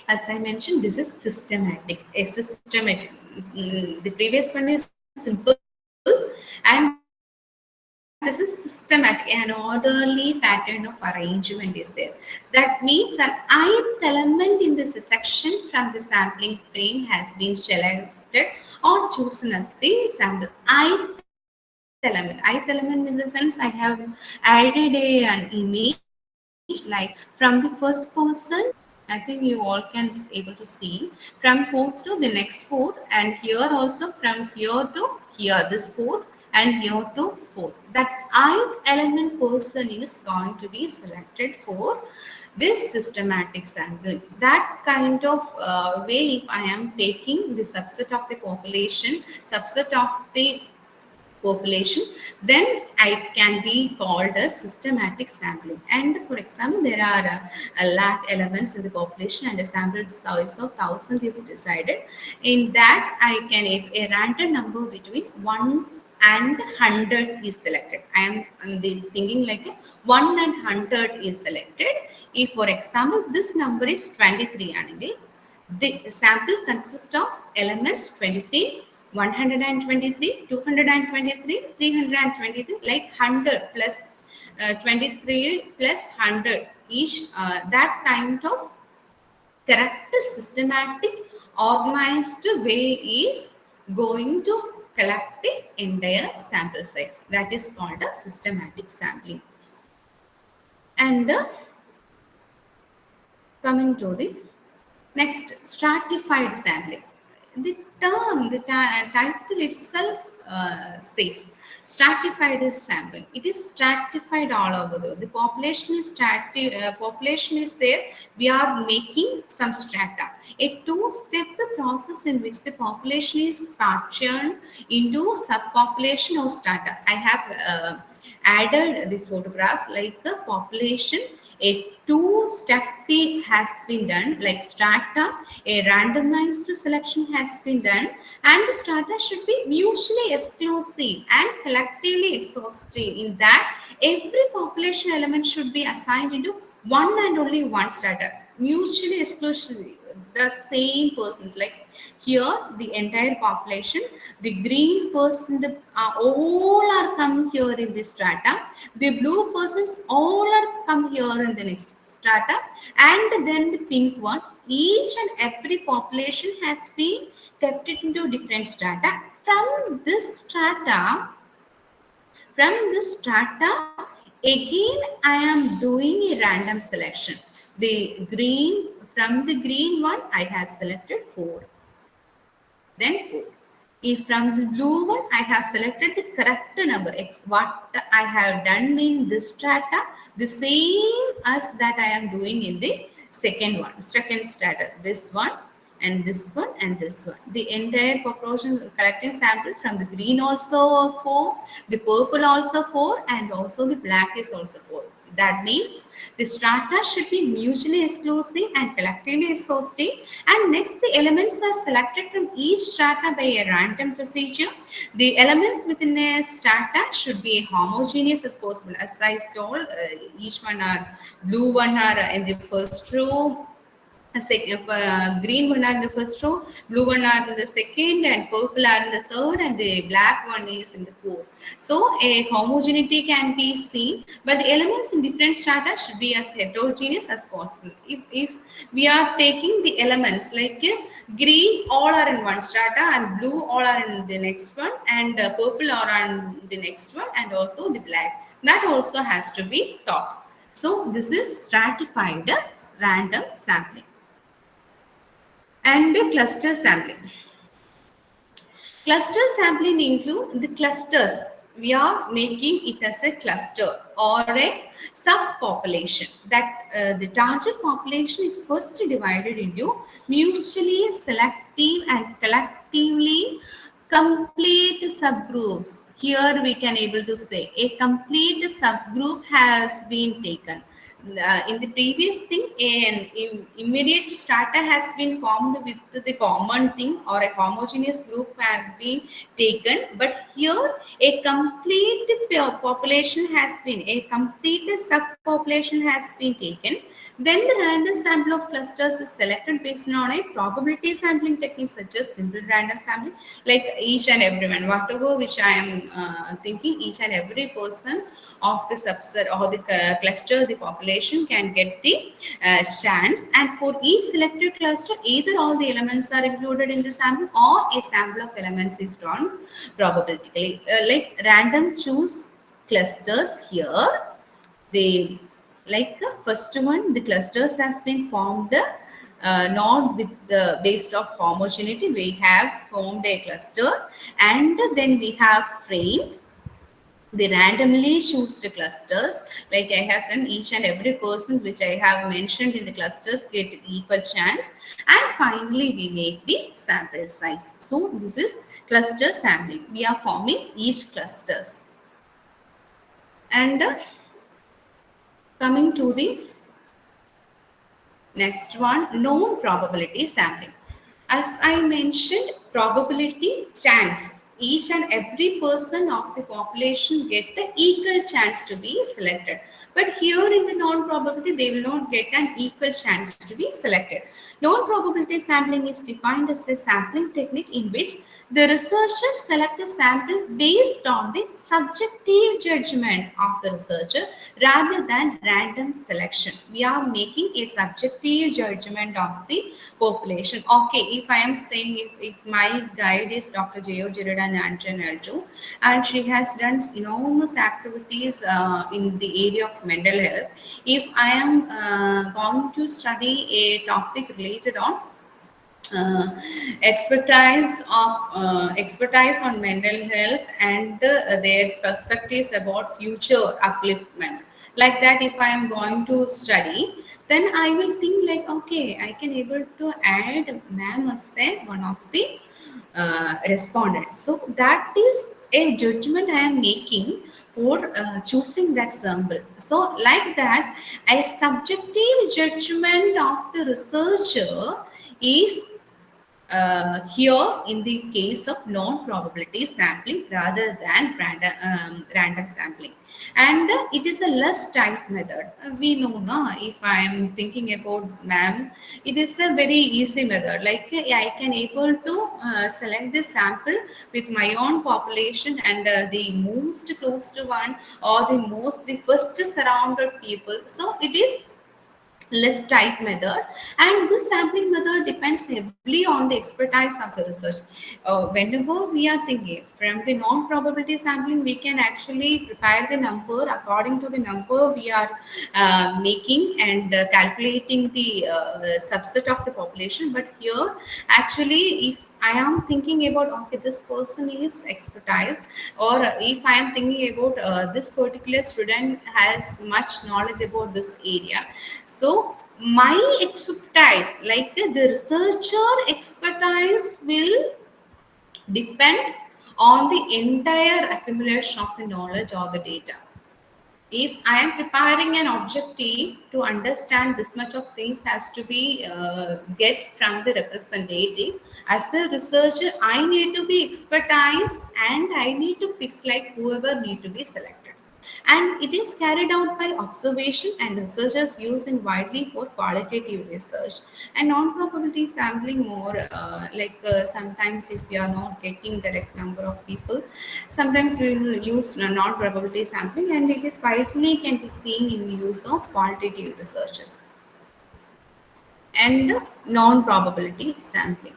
As I mentioned, this is systematic, a systematic. The previous one is simple, and this is systematic. An orderly pattern of arrangement is there. That means an ith element in this section from the sampling frame has been selected or chosen as the sample. Ith element. Ith element in the sense, I have added an image like from the first person. I think you all can able to see from fourth to the next fourth, and here also from here to here, this fourth, and here to fourth. That ith element person is going to be selected for this systematic sample. That kind of way, if I am taking the subset of the population, then it can be called as systematic sampling. And for example, there are a lakh elements in the population, and a sample size of 1000 is decided. In that, I can a random number between 1 and 100 is selected. I am thinking like 1 and 100 is selected. If for example this number is 23, the sample consists of elements 23, 123, 223, 323, like 100 plus 23 plus 100 each. That kind of correct, systematic, organized way is going to collect the entire sample size. That is called a systematic sampling. And coming to the next, stratified sampling. The term, the title itself says stratified sampling. It is stratified all over the population is population is there. We are making some strata. A two-step process in which the population is partitioned into subpopulation or strata. I have added the photographs like the population. A two-step has been done, like strata. A randomized selection has been done, and the strata should be mutually exclusive and collectively exhaustive. In that, every population element should be assigned into one and only one strata, mutually exclusive. The same persons, like here the entire population, the green person, all are come here in this strata, the blue persons all are come here in the next strata, and then the pink one. Each and every population has been kept it into different strata. From this strata, again I am doing a random selection. From the green one I have selected 4, then 4. If from the blue one I have selected the correct number x, what I have done in this strata, the same as that I am doing in the second strata. This one and this one and this one. The entire population collecting sample from the green also 4, the purple also 4, and also the black is also 4. That means the strata should be mutually exclusive and collectively exhaustive. And next, the elements are selected from each strata by a random procedure. The elements within a strata should be homogeneous as possible. As I told, each one are blue one are in the first row, green one are in the first row, blue one are in the second, and purple are in the third, and the black one is in the fourth. So a homogeneity can be seen, but the elements in different strata should be as heterogeneous as possible. If we are taking the elements like green all are in one strata, and blue all are in the next one, and purple are on the next one, and also the black, that also has to be thought. So this is stratified random sampling. And cluster sampling. Cluster sampling include the clusters. We are making it as a cluster or a subpopulation. That the target population is first divided into mutually selective and collectively complete subgroups. Here we can able to say a complete subgroup has been taken. In the previous thing, an immediate strata has been formed with the common thing, or a homogeneous group have been taken, but here a complete population has been, a complete subpopulation has been taken. Then the random sample of clusters is selected based on a probability sampling technique such as simple random sampling, like each and everyone, whatever which I am thinking, each and every person of the subset or the cluster, the population can get the chance, and for each selected cluster, either all the elements are included in the sample or a sample of elements is drawn probabilistically. Like random choose clusters here, they like first one, the clusters has been formed not with the based of homogeneity. We have formed a cluster, and then we have framed. They randomly choose the clusters, like I have said, each and every person which I have mentioned in the clusters get equal chance, and finally we make the sample size. So this is cluster sampling. We are forming each clusters. And coming to the next one, known probability sampling. As I mentioned, probability, chance. Each and every person of the population get the equal chance to be selected. But here in the non-probability, they will not get an equal chance to be selected. Non-probability sampling is defined as a sampling technique in which the researchers select the sample based on the subjective judgment of the researcher rather than random selection. We are making a subjective judgment of the population. Okay, if I am saying if my guide is Dr. J.O. Girard an Andrew L2, and she has done enormous activities in the area of mental health. If I am going to study a topic related on uh, expertise on mental health and their perspectives about future upliftment, like that, if I am going to study, then I will think like, okay, I can able to add ma'am as one of the respondent. So that is a judgment I am making for choosing that sample. So like that, a subjective judgment of the researcher is here in the case of non-probability sampling rather than random sampling, and it is a less tight method. We know now, if I am thinking about ma'am, it is a very easy method. Like I can able to select the sample with my own population and the most close to one, or the first surrounded people. So it is less tight method, and this sampling method depends heavily on the expertise of the research. Whenever we are thinking from the non-probability sampling, we can actually prepare the number according to the number we are making and calculating the subset of the population. But here, actually, if I am thinking about, okay, this person is expertise, or if I am thinking about this particular student has much knowledge about this area, so my expertise, like the researcher expertise, will depend on the entire accumulation of the knowledge or the data. If I am preparing an objective to understand this much of things has to be get from the representative, as a researcher, I need to be expertise and I need to fix like whoever need to be selected. And it is carried out by observation, and researchers use it widely for qualitative research. And non-probability sampling more sometimes if we are not getting correct number of people, sometimes we will use non-probability sampling, and it is widely can be seen in use of qualitative researchers and non-probability sampling.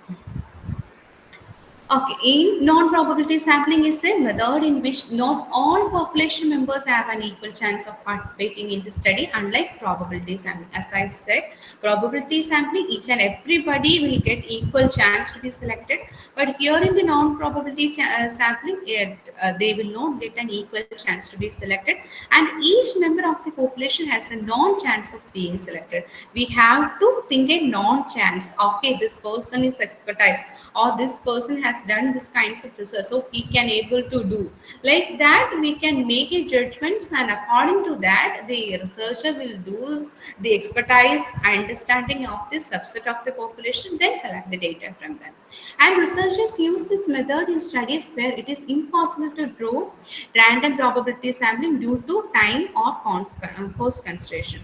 Okay, in non-probability sampling is a method in which not all population members have an equal chance of participating in the study, unlike probability sampling. As I said, probability sampling, each and everybody will get equal chance to be selected. But here in the non-probability sampling, they will not get an equal chance to be selected, and each member of the population has a non-chance of being selected. We have to think a non-chance. Okay, this person is expertise, or this person has done this kinds of research, so he can able to do like that. We can make a judgments, and according to that, the researcher will do the expertise understanding of this subset of the population, then collect the data from them. And researchers use this method in studies where it is impossible to draw random probability sampling due to time or cost consideration.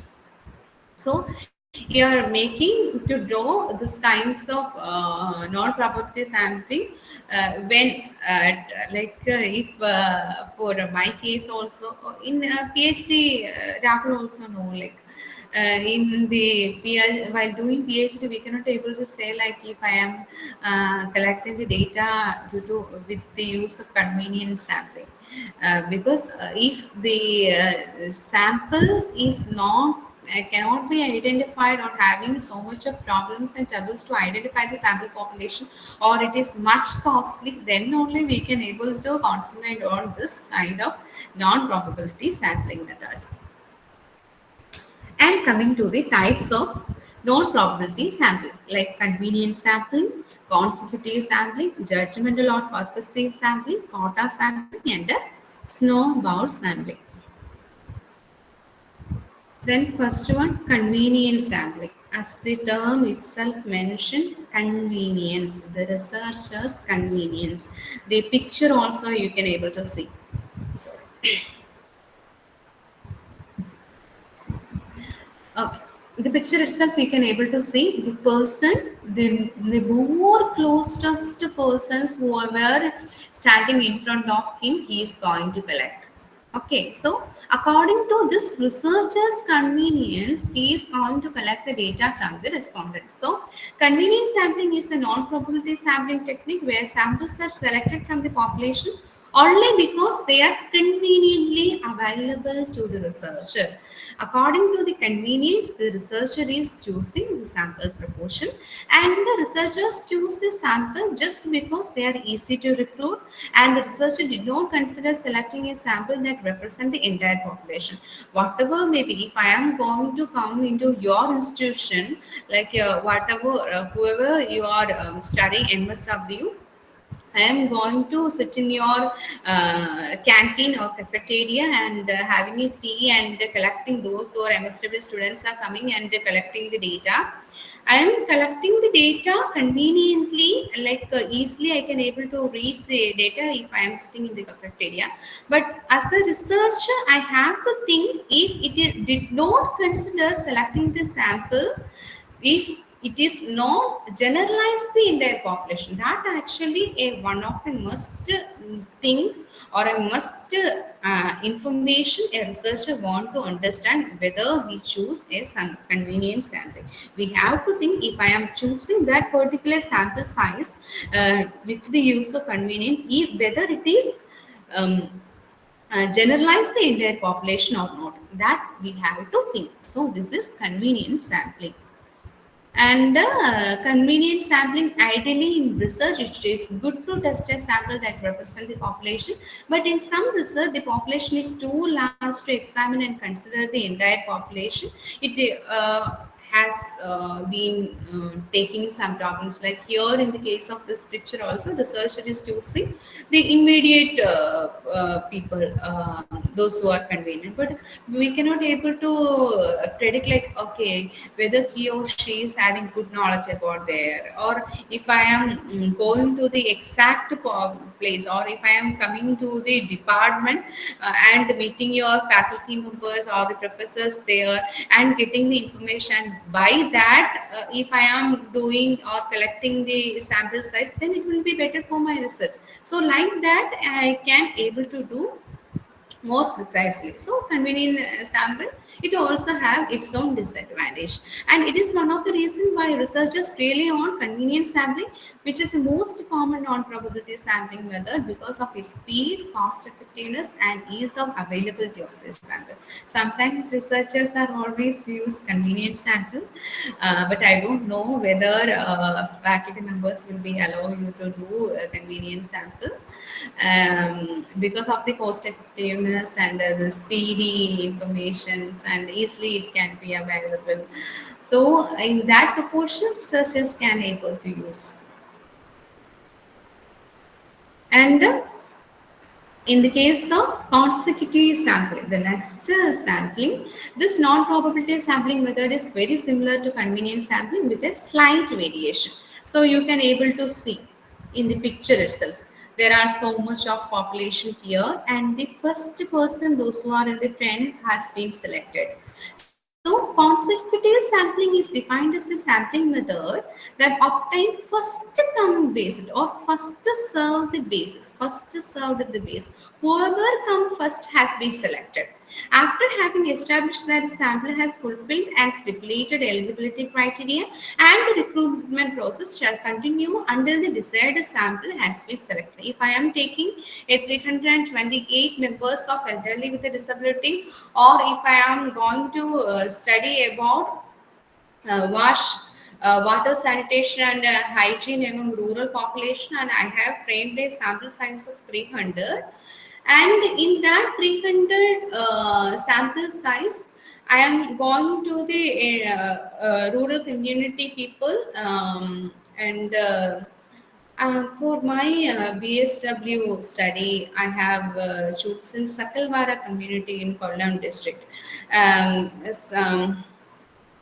So you are making to draw this kinds of non-probability sampling when if for my case also in PhD, Rahul also know, like in the PhD, while doing PhD, we cannot able to say like if I am collecting the data due to with the use of convenient sampling, because if the sample is not cannot be identified, or having so much of problems and troubles to identify the sample population, or it is much costly, then only we can able to concentrate on this kind of non-probability sampling methods. And coming to the types of non-probability sampling, like convenient sampling, consecutive sampling, judgmental or purposive sampling, quota sampling, and snowball sampling. Then first one, convenient sampling. As the term itself mentioned, convenience, the researcher's convenience. The picture also you can able to see. Okay. The picture itself we can able to see the person, the more closest persons who are standing in front of him, he is going to collect. Okay, so according to this researcher's convenience, he is going to collect the data from the respondents. So, convenience sampling is a non-probability sampling technique where samples are selected from the population only because they are conveniently available to the researcher. According to the convenience, the researcher is choosing the sample proportion, and the researchers choose the sample just because they are easy to recruit, and the researcher did not consider selecting a sample that represent the entire population. Whatever may be, if I am going to come into your institution, like whoever you are studying MSW, I am going to sit in your canteen or cafeteria and having a tea and collecting those who are MSW students are coming and collecting the data. I am collecting the data conveniently, like easily I can able to reach the data if I am sitting in the cafeteria. But as a researcher, I have to think if did not consider selecting the sample, if it is not generalized the entire population, that actually a one of the must thing or a must information a researcher want to understand whether we choose a convenience sampling. We have to think if I am choosing that particular sample size with the use of convenient, if whether it is generalize the entire population or not, that we have to think. So this is convenient sampling. And convenient sampling, ideally in research, it is good to test a sample that represents the population. But in some research, the population is too large to examine and consider the entire population. It has been taking some problems. Like here, in the case of this picture, also researcher is choosing the immediate people, those who are convenient. But we cannot able to predict like okay whether he or she is having good knowledge about there, or if I am going to the exact place, or if I am coming to the department and meeting your faculty members or the professors there and getting the information by that, if I am doing or collecting the sample size, then it will be better for my research. So like that I can able to do more precisely. So convenient sample, it also have its own disadvantage, and it is one of the reasons why researchers rely on convenient sampling, which is the most common non-probability sampling method because of its speed, cost effectiveness, and ease of availability of this sample. Sometimes researchers are always use convenient sample, but I don't know whether faculty members will be allow you to do a convenient sample because of the cost effectiveness and the speedy informations, and easily it can be available. So in that proportion, researchers can able to use. And in the case of consecutive sampling, the next sampling, this non-probability sampling method is very similar to convenient sampling with a slight variation. So you can able to see in the picture itself, there are so much of population here, and the first person, those who are in the front, has been selected. So consecutive sampling is defined as a sampling method that obtain first come based or first served the basis, first served the base. Whoever come first has been selected. After having established that the sample has fulfilled and stipulated eligibility criteria, and the recruitment process shall continue until the desired sample has been selected. If I am taking a 328 members of elderly with a disability, or if I am going to study about wash water sanitation and hygiene among rural population, and I have framed a sample size of 300, and in that 300 sample size I am going to the rural community people, and for my BSW study, I have chosen Sakalvara community in Kollam district.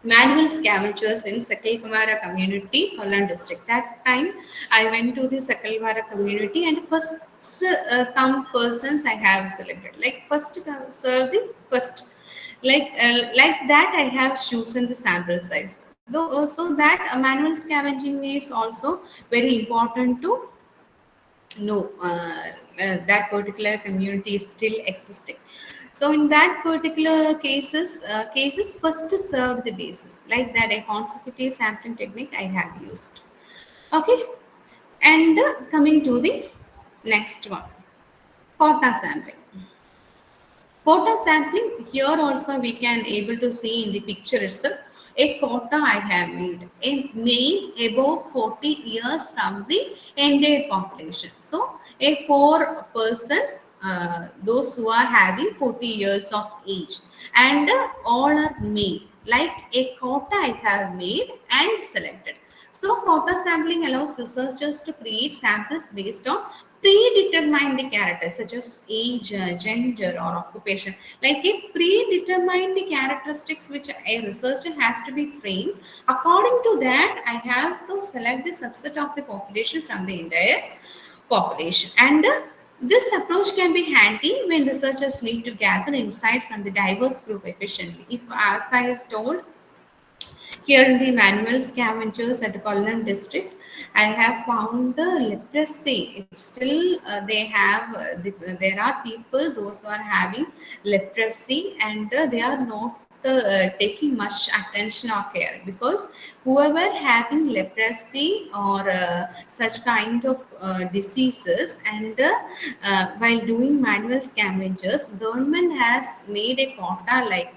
Manual scavengers in Sakalvara community, Kollam district. That time I went to the Sakalvara community, and first come persons I have selected. Like first serve the first. Like that I have chosen the sample size. Though also that manual scavenging is also very important to know. that particular community is still existing. So in that particular cases first served the basis, like that a consecutive sampling technique I have used. Okay, and coming to the next one, quota sampling. Quota sampling, here also we can able to see in the picture itself, a quota I have made, a male above 40 years from the entire population. So a 4 persons, those who are having 40 years of age, and all are male, like a quota I have made and selected. So quota sampling allows researchers to create samples based on predetermined characters such as age, gender, or occupation, like a predetermined characteristics which a researcher has to be framed. According to that, I have to select the subset of the population from the entire population. And this approach can be handy when researchers need to gather insight from the diverse group efficiently. If, as I told, here in the manual scavengers at Kollam district, I have found the leprosy. It's still, they have, there are people, those who are having leprosy, and they are not taking much attention or care, because whoever having leprosy or such kind of diseases, and while doing manual scavengers, government has made a quota, like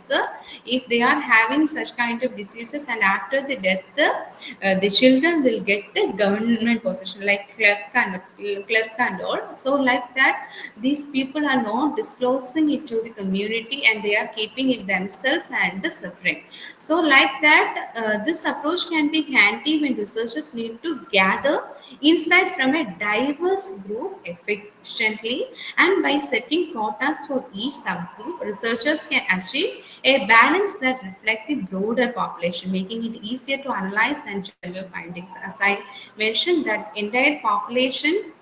if they are having such kind of diseases and after the death, the children will get the government position like clerk and all. So like that, these people are not disclosing it to the community, and they are keeping it themselves and suffering. So like that, this approach can be handy when researchers need to gather insight from a diverse group efficiently, and by setting quotas for each subgroup, researchers can achieve a balance that reflects the broader population, making it easier to analyze and general findings. As I mentioned, that entire population,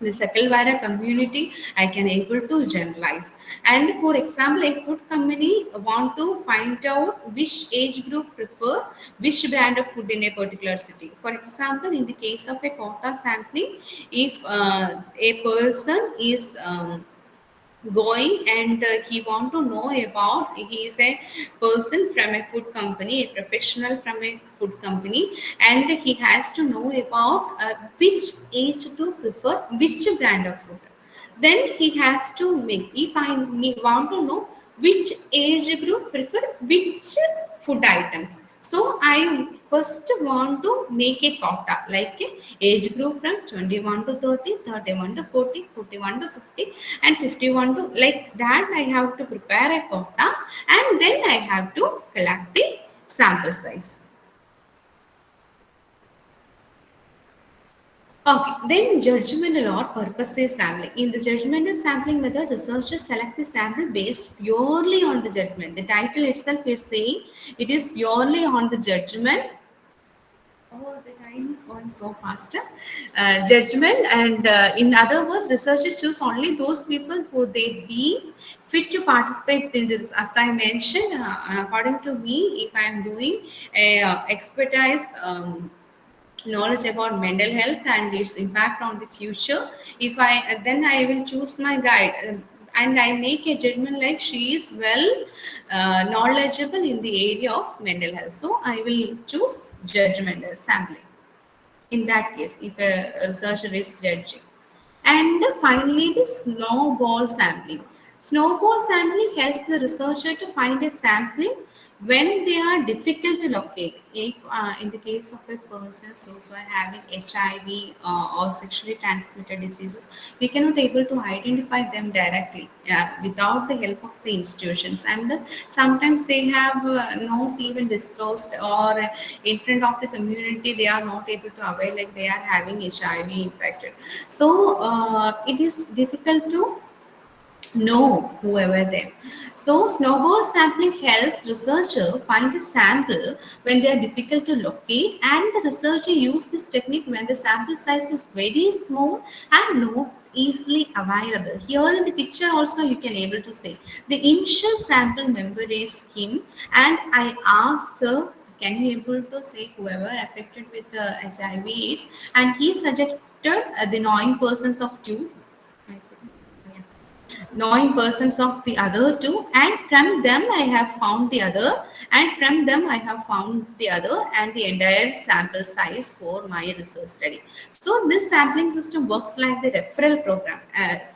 the Sakalvara community, I can able to generalize. And for example, a food company want to find out which age group prefer which brand of food in a particular city. For example, in the case of a quota sampling, if a person is going, and he want to know about, he is a person from a food company, a professional from a food company, and he has to know about which age to prefer which brand of food. Then he has to make, if I want to know which age group prefer which food items, so I first want to make a quota, like a age group from 21 to 30, 31 to 40, 41 to 50, and 51 to, like that I have to prepare a quota, and then I have to collect the sample size. Okay, then judgmental or purposive sampling. In the judgmental sampling method, researchers select the sample based purely on the judgment. The title itself is saying it is purely on the judgment. Oh, the time is going so faster. Judgment, and in other words, researchers choose only those people who they deem fit to participate in this. As I mentioned, according to me, if I am doing a expertise. Knowledge about mental health and its impact on the future, if I then I will choose my guide, and I make a judgment like she is well knowledgeable in the area of mental health, so I will choose judgmental sampling in that case if a researcher is judging. And finally, the snowball sampling. Snowball sampling helps the researcher to find a sampling when they are difficult to locate. If in the case of a person who are having HIV or sexually transmitted diseases, we cannot able to identify them directly without the help of the institutions. And sometimes they have not even disclosed, or in front of the community they are not able to avail, like they are having HIV infected. So it is difficult to know whoever them. So snowball sampling helps researcher find a sample when they are difficult to locate, and the researcher use this technique when the sample size is very small and not easily available. Here in the picture also you can able to see the initial sample member is him, and I asked sir, can you able to say whoever affected with HIV is, and he suggested the 9 persons of 2. knowing persons of the other two, and from them I have found the other, and from them I have found the other, and the entire sample size for my research study. So this sampling system works like the referral program,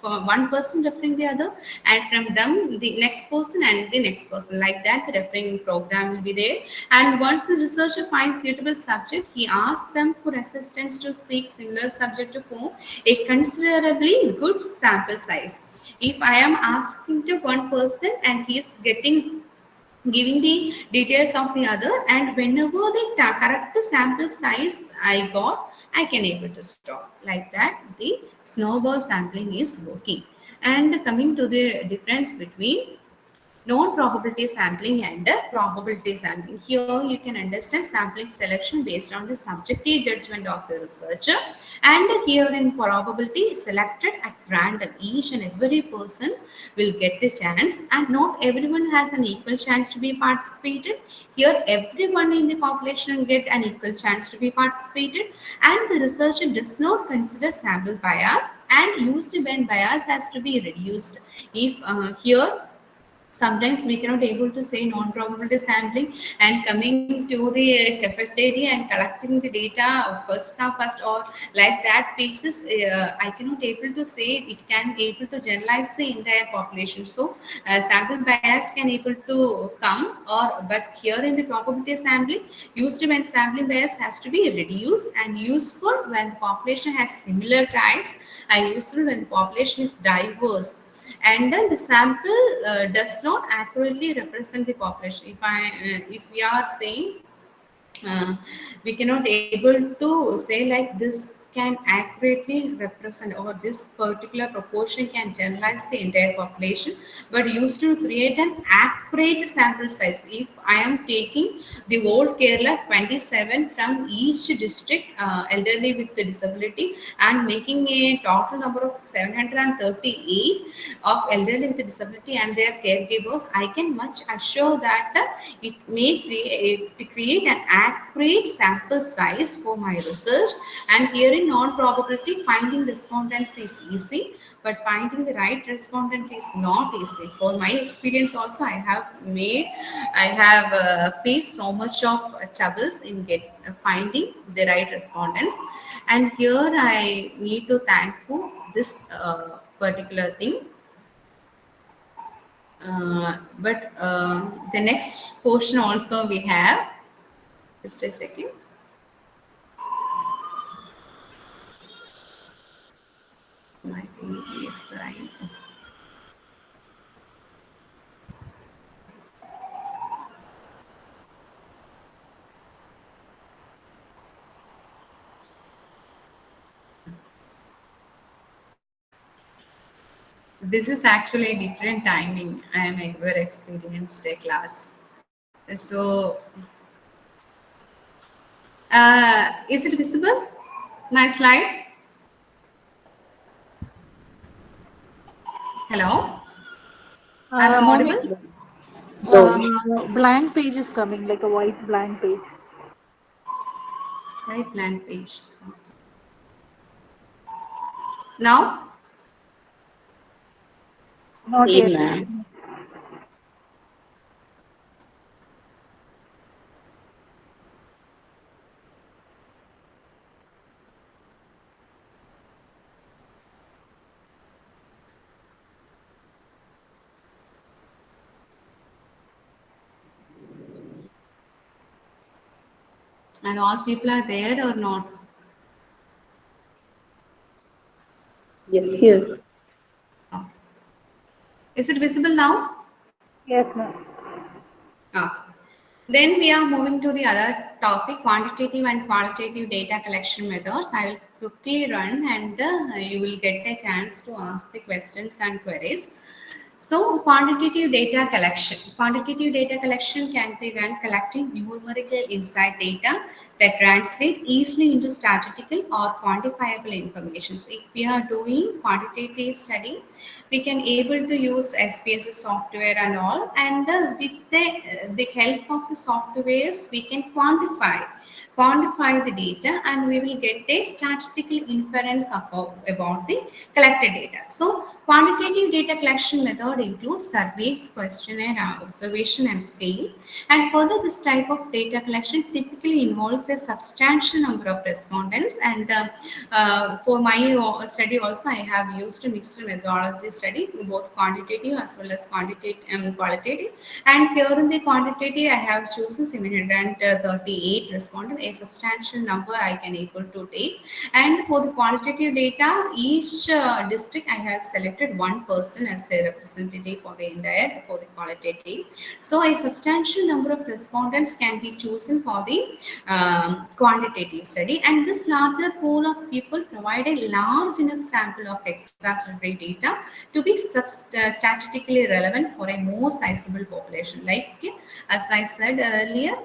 for one person referring the other, and from them the next person and the next person, like that the referring program will be there. And once the researcher finds suitable subject, he asks them for assistance to seek similar subject to form a considerably good sample size. If I am asking to one person and he is giving the details of the other, and whenever the correct sample size I got, I can able to stop. Like that the snowball sampling is working. And coming to the difference between non-probability sampling and probability sampling. Here you can understand sampling selection based on the subjective judgment of the researcher, and here in probability selected at random. Each and every person will get the chance, and not everyone has an equal chance to be participated. Here everyone in the population get an equal chance to be participated, and the researcher does not consider sample bias, and used when bias has to be reduced. If here sometimes we cannot able to say non-probability sampling, and coming to the cafeteria and collecting the data first come first, or like that pieces, I cannot able to say it can able to generalize the entire population. So sample bias can able to come, or but here in the probability sampling, used when sampling bias has to be reduced, and useful when the population has similar types, and useful when the population is diverse. And then the sample does not accurately represent the population. If we are saying, uh, we cannot able to say like this can accurately represent, or this particular proportion can generalize the entire population, but used to create an accurate sample size. If I am taking the whole Kerala 27 from each district, elderly with the disability, and making a total number of 738 of elderly with disability and their caregivers, I can much assure that it may create an accurate sample size for my research. And here in non-probability, finding respondents is easy, but finding the right respondent is not easy. For my experience also, I have faced so much of troubles in finding the right respondents. And here I need to thank you this particular thing. But the next portion also we have. Just a second. My thing is crying. This is actually a different timing. I am ever experienced a class. So, is it visible? My slide? Hello? I'm Mommy, audible? No. blank page is coming, like a white blank page. Right blank page. Now? Not Same, yet. ma'am. And all people are there or not? Yes, yes. Okay. Is it visible now? Yes, ma'am. Okay. Then we are moving to the other topic, quantitative and qualitative data collection methods. I will quickly run, and you will get a chance to ask the questions and queries. So, quantitative data collection. Quantitative data collection can be done collecting numerical insight data that translate easily into statistical or quantifiable information. So, if we are doing quantitative study, we can able to use SPSS software and all, and with the help of the softwares, we can quantify the data, and we will get a statistical inference about the collected data. So Quantitative data collection method includes surveys, questionnaire, observation, and scale. And further, this type of data collection typically involves a substantial number of respondents. And for my study also, I have used a mixed methodology study, both quantitative as well as qualitative. And here in the quantitative, I have chosen 738 respondents, a substantial number I can able to take. And for the qualitative data, each district I have selected one person as a representative for the entire for the qualitative. So a substantial number of respondents can be chosen for the quantitative study, and this larger pool of people provide a large enough sample of extraordinary data to be statistically relevant for a more sizable population. Like as I said earlier,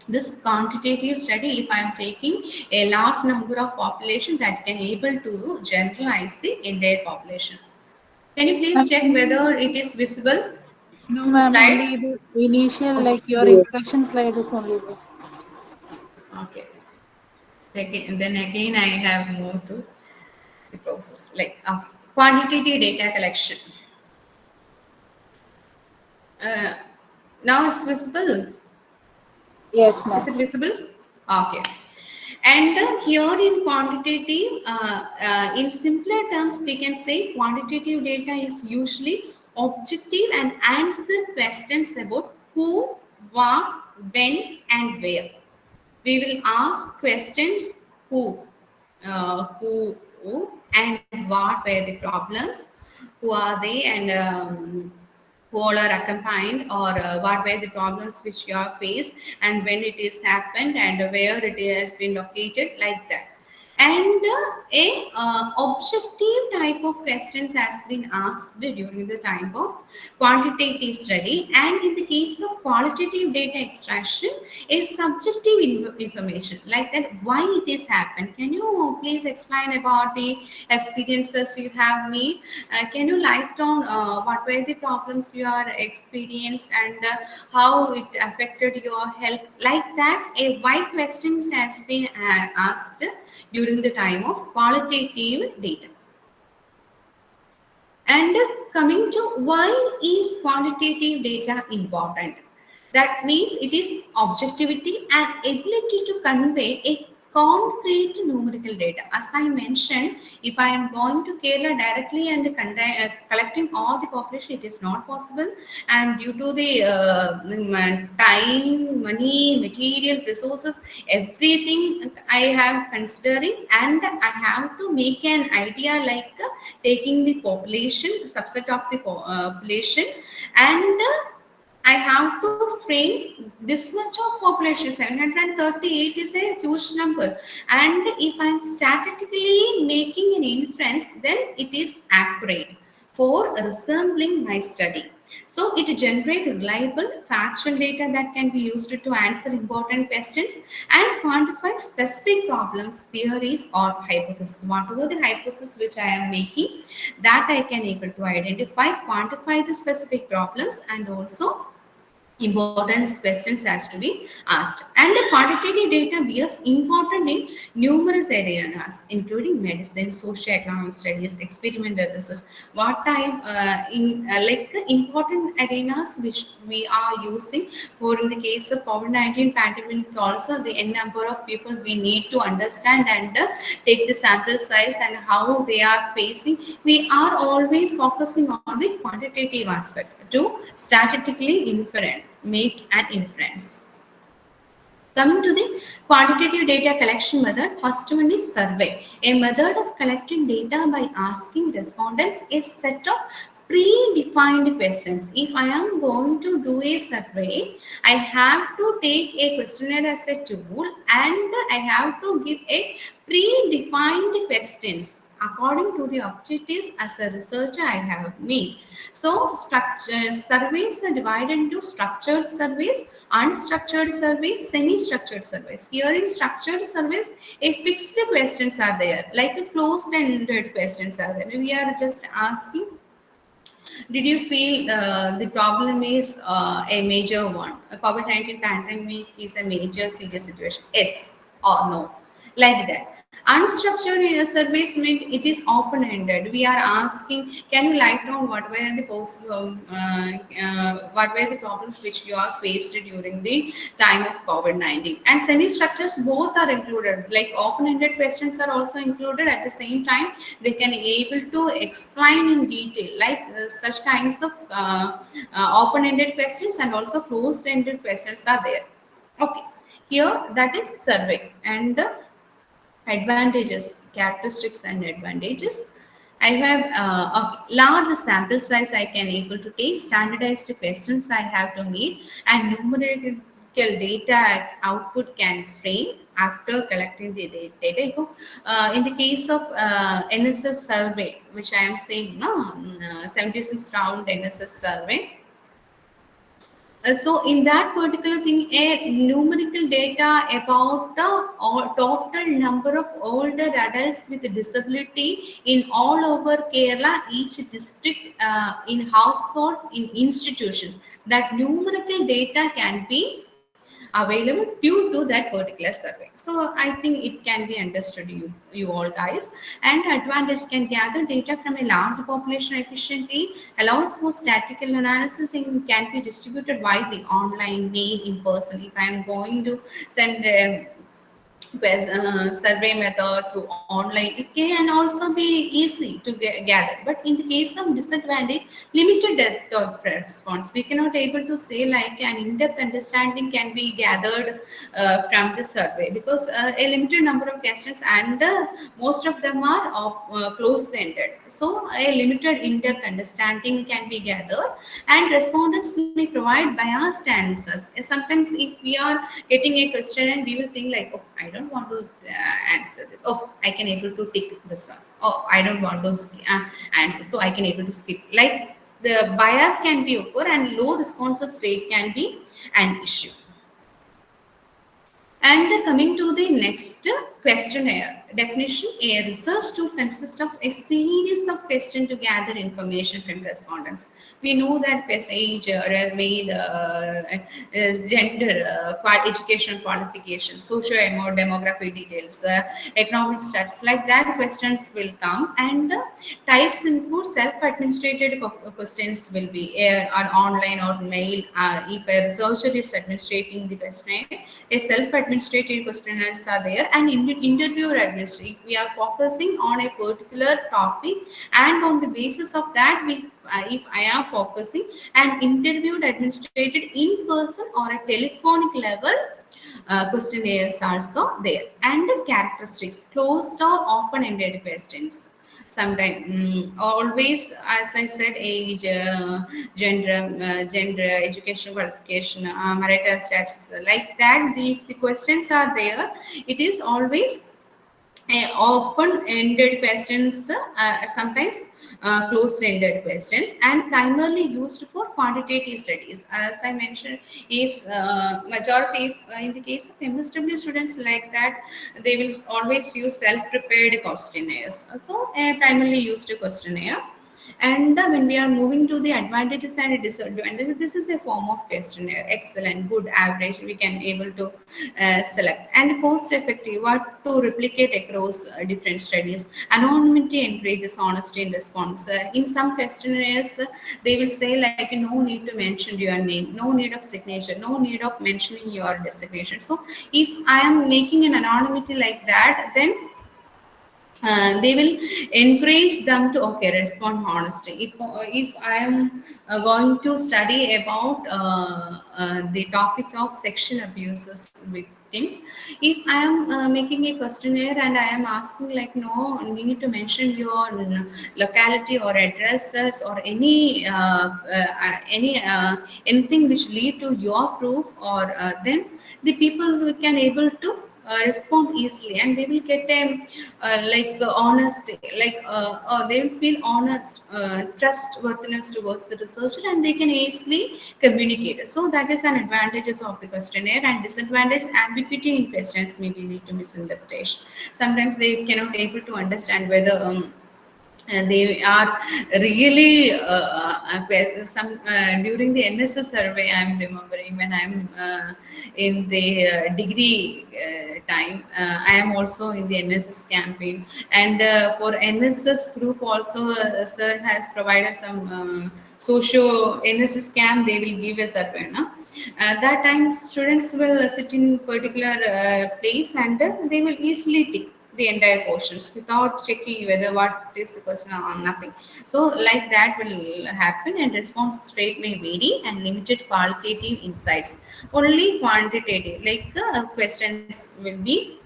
this quantitative study, if I am taking a large number of population, that can able to generalize the entire population. Can you please check whether it is visible? No, The ma'am. slide. Only the initial, like your Yes. introduction slide is only there. Okay. Then again, I have moved to the process like quantitative data collection. Uh, Now it's visible. Yes, Is ma'am. it visible? Okay. And here in quantitative, in simpler terms, we can say quantitative data is usually objective and answer questions about who, what, when, and where. We will ask questions who, who, and what were the problems, who are they, and who all are accompanied, or what were the problems which you have faced, and when it is happened, and where it has been located, like that. And a objective type of questions has been asked during the time of quantitative study, and in the case of qualitative data extraction, is subjective information, like that why it is happened. Can you please explain about the experiences you have made? Can you light on what were the problems you are experienced, and how it affected your health, like that a why questions has been asked during the time of qualitative data. And coming to why is qualitative data important? That means it is objectivity and ability to convey a concrete numerical data. As I mentioned, if I am going to Kerala directly and collecting all the population, it is not possible. And due to the time, money, material, resources, everything I have considering, and I have to make an idea like taking the population, subset of the population, and I have to frame this much of population. 738 is a huge number. And if I'm statistically making an inference, then it is accurate for resembling my study. So it generates reliable factual data that can be used to answer important questions and quantify specific problems, theories, or hypotheses. Whatever the hypothesis which I am making, that I can able to identify, quantify the specific problems, and also important questions has to be asked. And the quantitative data becomes important in numerous areas, including medicine, socioeconomic studies, experimental research. What type in like important arenas which we are using for in the case of COVID-19 pandemic, also the n number of people we need to understand, and take the sample size and how they are facing. We are always focusing on the quantitative aspect to statistically inferent, make an inference. Coming to the quantitative data collection method, first one is survey, a method of collecting data by asking respondents a set of predefined questions. If I am going to do a survey, I have to take a questionnaire as a tool, and I have to give a predefined questions according to the objectives as a researcher I have made. So surveys are divided into structured surveys, unstructured surveys, semi-structured surveys. Here in structured surveys, a fixed questions are there, like a closed-ended questions are there. We are just asking, did you feel the problem is a major one? A COVID-19 pandemic is a major serious situation? Yes or no? Like that. Unstructured surveys mean it is open-ended. We are asking, can you write down what were the what were the problems which you are faced during the time of COVID-19? And semi-structures both are included. Like open-ended questions are also included. At the same time, they can be able to explain in detail, like such kinds of open-ended questions and also closed-ended questions are there. Okay, here that is survey and advantages, characteristics and advantages. I have a large sample size I can able to take, standardized questions I have to meet, and numerical data output can frame after collecting the data. In the case of NSS survey, which I am saying, no, 76 round NSS survey, so in that particular thing, a numerical data about the total number of older adults with disability in all over Kerala, each district, in household, in institution. That numerical data can be available due to that particular survey. So I think it can be understood, you all guys. And advantage, can gather data from a large population efficiently, allows for statistical analysis, and can be distributed widely, online, mail, in person. If I am going to send survey method through online, it can also be easy to gather. But in the case of disadvantage, limited depth of response, we cannot able to say like an in-depth understanding can be gathered from the survey, because a limited number of questions, and most of them are closed-ended. So a limited in-depth understanding can be gathered, and respondents may provide biased answers. Sometimes if we are getting a question and we will think like, oh, I don't want to answer this. Oh, I can able to tick this one. Oh, I don't want to answer, so I can able to skip. Like the bias can be occur, and low responses rate can be an issue. And coming to the next questionnaire definition, a research tool consists of a series of questions to gather information from respondents. We know that age, male, is gender, education qualification, social and demographic details, economic status. Like that, questions will come, and types include self-administrated questions will be on online or mail. If a researcher is administrating the questionnaire, a self-administrated questionnaires are there, and interviewer administrative. If we are focusing on a particular topic, and on the basis of that, if I am focusing, and interviewed administrated in person or a telephonic level, questionnaires also there. And the characteristics, closed or open-ended questions. Sometimes, always, as I said, age, gender, education qualification, marital status, like that. The questions are there. It is always open-ended questions, sometimes closed-ended questions, and primarily used for quantitative studies. As I mentioned, if majority, in the case of MSW students, like that, they will always use self-prepared questionnaires. So, primarily used questionnaire. And when we are moving to the advantages and disadvantages, this is a form of questionnaire. Excellent, good, average, we can able to select. And cost effective, what to replicate across different studies. Anonymity encourages honesty in response. In some questionnaires, they will say like, no need to mention your name, no need of signature, no need of mentioning your designation. So if I am making an anonymity like that, then they will encourage them to respond honestly. If I am going to study about the topic of sexual abuses victims, if I am making a questionnaire and I am asking like, no, you need to mention your locality or addresses or anything which lead to your proof, or then the people who can able to respond easily, and they will get a honest, they will feel honest, trustworthiness towards the researcher, and they can easily communicate it. So that is an advantages of the questionnaire. And disadvantage, ambiguity in questions may be lead to misinterpretation. Sometimes they cannot able to understand whether and they are really some during the NSS survey. I'm remembering when I'm in the degree time. I am also in the NSS campaign, and for NSS group also, sir has provided some socio NSS camp. They will give a survey, no? That time students will sit in particular place, and they will easily tick the entire portions without checking whether what is the question or nothing. So like that will happen, and response rate may vary, and limited qualitative insights. Only quantitative, like questions will be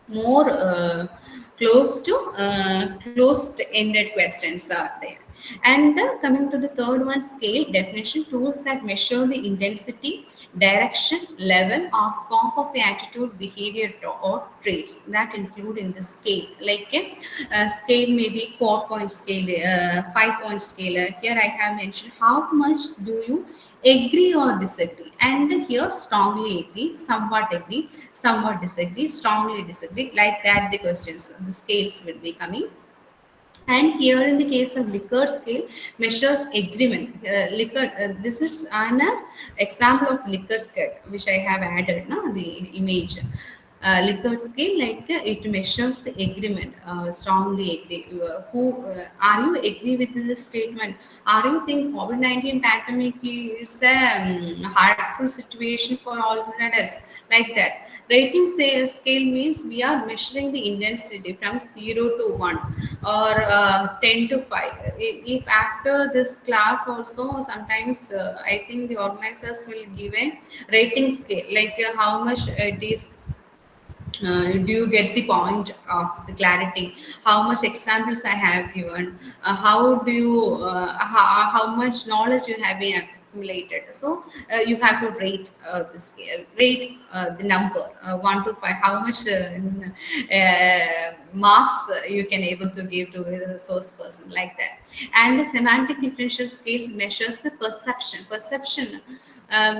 more closed-ended questions are there. And coming to the third one, scale definition: tools that measure the intensity, direction, level, or scope of the attitude, behavior, or traits that include in the scale. Like a scale may be 4-point scale, 5-point scale. Here I have mentioned how much do you agree or disagree, and here strongly agree, somewhat disagree, strongly disagree. Like that, the questions, the scales will be coming. And here in the case of Likert scale, measures agreement. This is an example of Likert scale, which I have added, no, the image. Likert scale, like it measures the agreement, strongly agree. Are you agree with this statement? Are you think COVID-19 pandemic is a hurtful situation for all adults? Like that. Rating scale means we are measuring the intensity from 0 to 1, or 10 to 5. If after this class also, sometimes I think the organizers will give a rating scale, like how much it is. Do you get the point of the clarity? How much examples I have given? How do you how much knowledge you have been accumulated? So you have to rate the scale, rate the number 1 to 5. How much marks you can able to give to the source person, like that. And the semantic differential scales measures the perception. Perception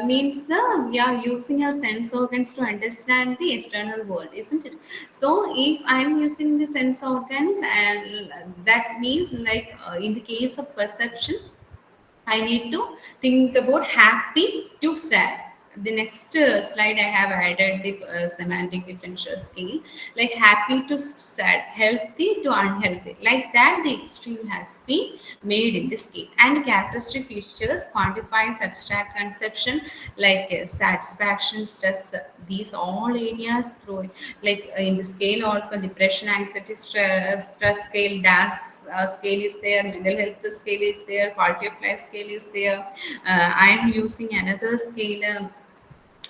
means we are using our sense organs to understand the external world, isn't it? So if I'm using the sense organs, and that means like in the case of perception, I need to think about happy to sad. The next slide I have added the semantic differential scale, like happy to sad, healthy to unhealthy. Like that, the extreme has been made in the scale. And characteristic features quantifies abstract conception, like satisfaction, stress. These all areas through, like in the scale also, depression, anxiety, stress scale, DAS scale is there, mental health scale is there, quality of life scale is there. I am using another scale,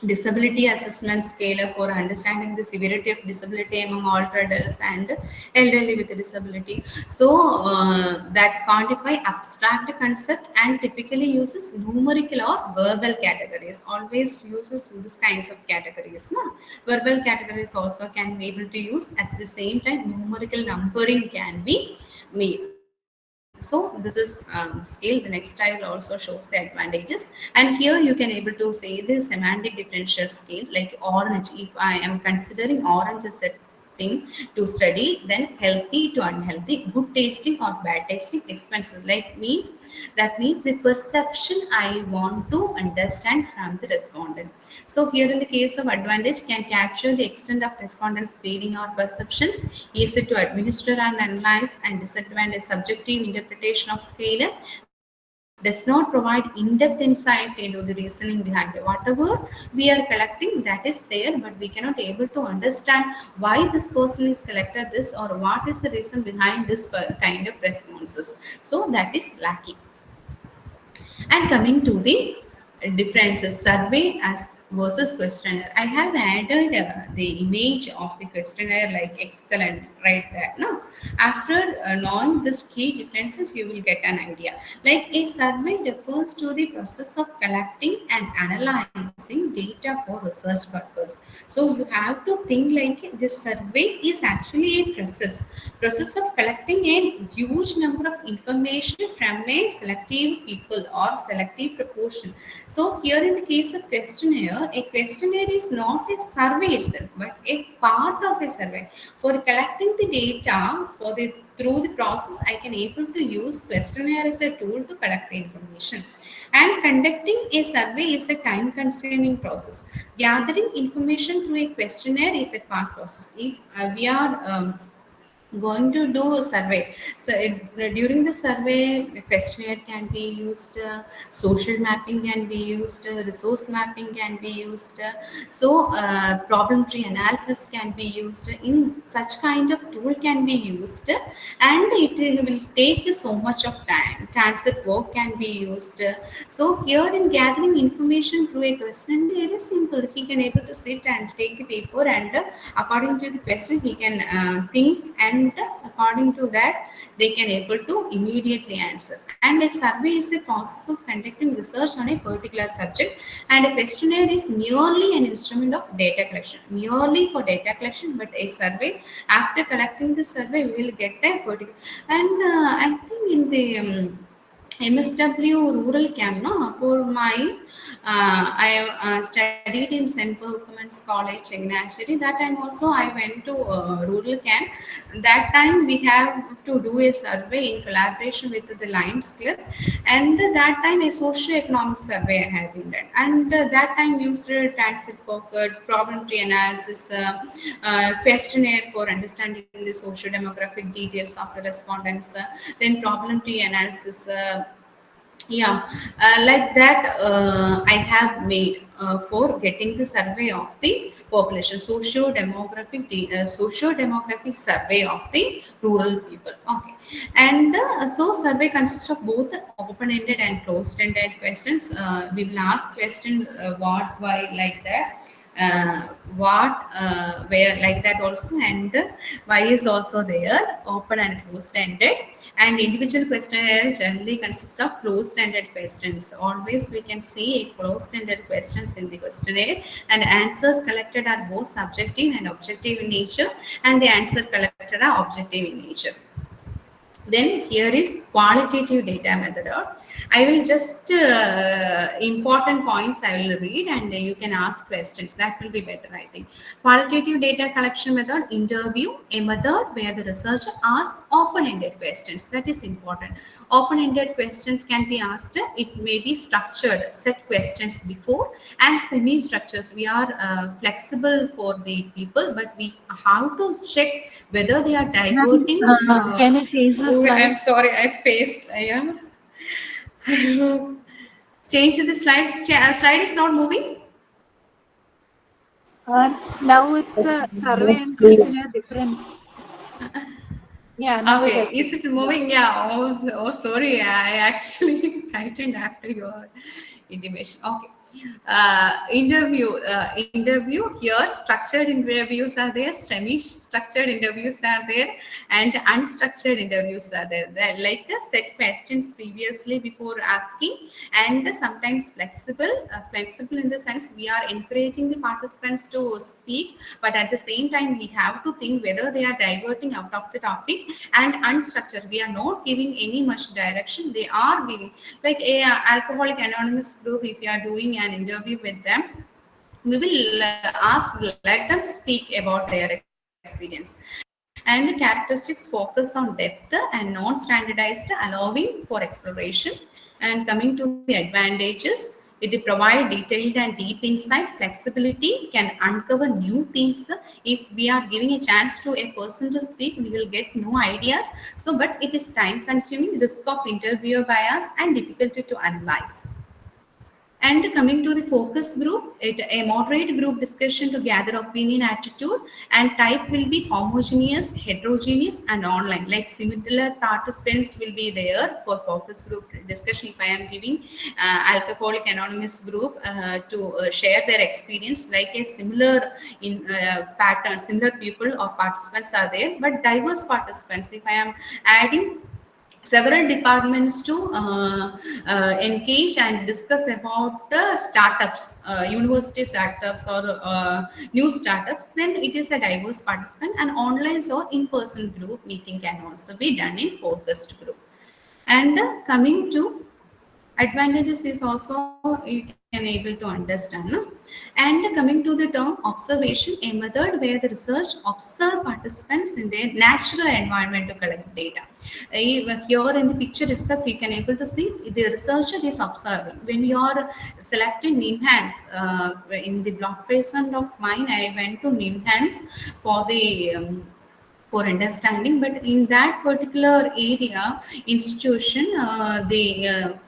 disability assessment scale, for understanding the severity of disability among older adults and elderly with a disability. So that quantify abstract concept and typically uses numerical or verbal categories. Always uses this kinds of categories. No? Verbal categories also can be able to use. At the same time, numerical numbering can be made. So this is scale. The next slide also shows the advantages, and here you can able to say the semantic differential scale, like orange. If I am considering orange as a thing to study, then healthy to unhealthy, good tasting or bad tasting, expensive. Like means that means the perception I want to understand from the respondent. So here in the case of advantage, can capture the extent of respondents' feeling or perceptions, easy to administer and analyze, and disadvantage subjective interpretation of scale, does not provide in-depth insight into the reasoning behind it. Whatever we are collecting, that is there, but we cannot able to understand why this person is collected this, or what is the reason behind this kind of responses. So that is lacking. And coming to the differences, survey as versus questionnaire, I have added the image of the questionnaire, like excellent, right there. Now, after knowing these key differences, you will get an idea. Like a survey refers to the process of collecting and analyzing data for research purpose. So you have to think like this survey is actually a process of collecting a huge number of information from a selective people or selective proportion. So here in the case of questionnaire, a questionnaire is not a survey itself, but a part of a survey. For collecting the data through the process, I can able to use questionnaire as a tool to collect the information. And conducting a survey is a time consuming process. Gathering information through a questionnaire is a fast process. If we are going to do a survey. So during the survey, a questionnaire can be used, social mapping can be used, resource mapping can be used. Problem tree analysis can be used. In such kind of tool can be used, and it will take so much of time. Transit work can be used. So here in gathering information through a questionnaire, it is simple. He can able to sit and take the paper and according to the question he can think, and according to that they can able to immediately answer. And a survey is a process of conducting research on a particular subject, and a questionnaire is merely an instrument of data collection, merely for data collection. But a survey, after collecting the survey, we will get a particular. And I think in the MSW rural camp, no, for my I studied in St. Women's College, Chennai. That time also I went to rural camp. That time we have to do a survey in collaboration with the Lions Club, and that time a socio-economic survey have been done. And that time used transit focus, problem tree analysis, questionnaire for understanding the socio-demographic details of the respondents, then problem tree analysis. Like that I have made for getting the survey of the population, socio-demographic survey of the rural people. Okay, and so survey consists of both open-ended and closed-ended questions. We will ask question what, why, like that, what, where, like that also, and why is also there, open and closed ended. And individual questionnaire generally consists of closed ended questions. Always we can see closed ended questions in the questionnaire, and answers collected are both subjective and objective in nature, and the answer collected are objective in nature. Then here is qualitative data method. I will just important points I will read, and you can ask questions. That will be better, I think. Qualitative data collection method: interview, a method where the researcher asks open-ended questions. That is important. Open-ended questions can be asked. It may be structured, set questions before, and semi-structures. We are flexible for the people, but we have to check whether they are diverting. Can you change the Oh, slide? I'm sorry, I faced. Yeah. Change the slides. Slide is not moving. Now it's a survey and Please. questionnaire difference. Yeah, now it Okay, has. is it moving? Yeah. Sorry. I actually tightened after your intimation. Okay. Interview here. Structured interviews are there. Semi-structured interviews are there, and unstructured interviews are there. They're like set questions previously before asking, and sometimes flexible in the sense we are encouraging the participants to speak, but at the same time we have to think whether they are diverting out of the topic. And unstructured, we are not giving any much direction. They are giving, like a Alcoholic Anonymous group, if you are doing an interview with them, we will let them speak about their experience. And characteristics focus on depth and non-standardized, allowing for exploration. And coming to the advantages, it provide detailed and deep insight. Flexibility can uncover new things. If we are giving a chance to a person to speak, we will get new ideas. So, but it is time consuming, risk of interviewer bias, and difficulty to analyze. And coming to the focus group, a moderate group discussion to gather opinion, attitude, and type will be homogeneous, heterogeneous, and online. Like similar participants will be there for focus group discussion. If I am giving Alcoholic Anonymous group to share their experience, like a similar in pattern, similar people or participants are there, but diverse participants. If I am adding several departments to engage and discuss about startups, university startups or new startups, then it is a diverse participant. And online or in-person group meeting can also be done in focused group. And coming to advantages is also you can able to understand, no? And coming to the term observation, a method where the research observe participants in their natural environment to collect data. Here in the picture itself you can able to see the researcher is observing. When you are selecting Nimhans, in the block placement of mine I went to Nimhans for the for understanding, but in that particular area institution, the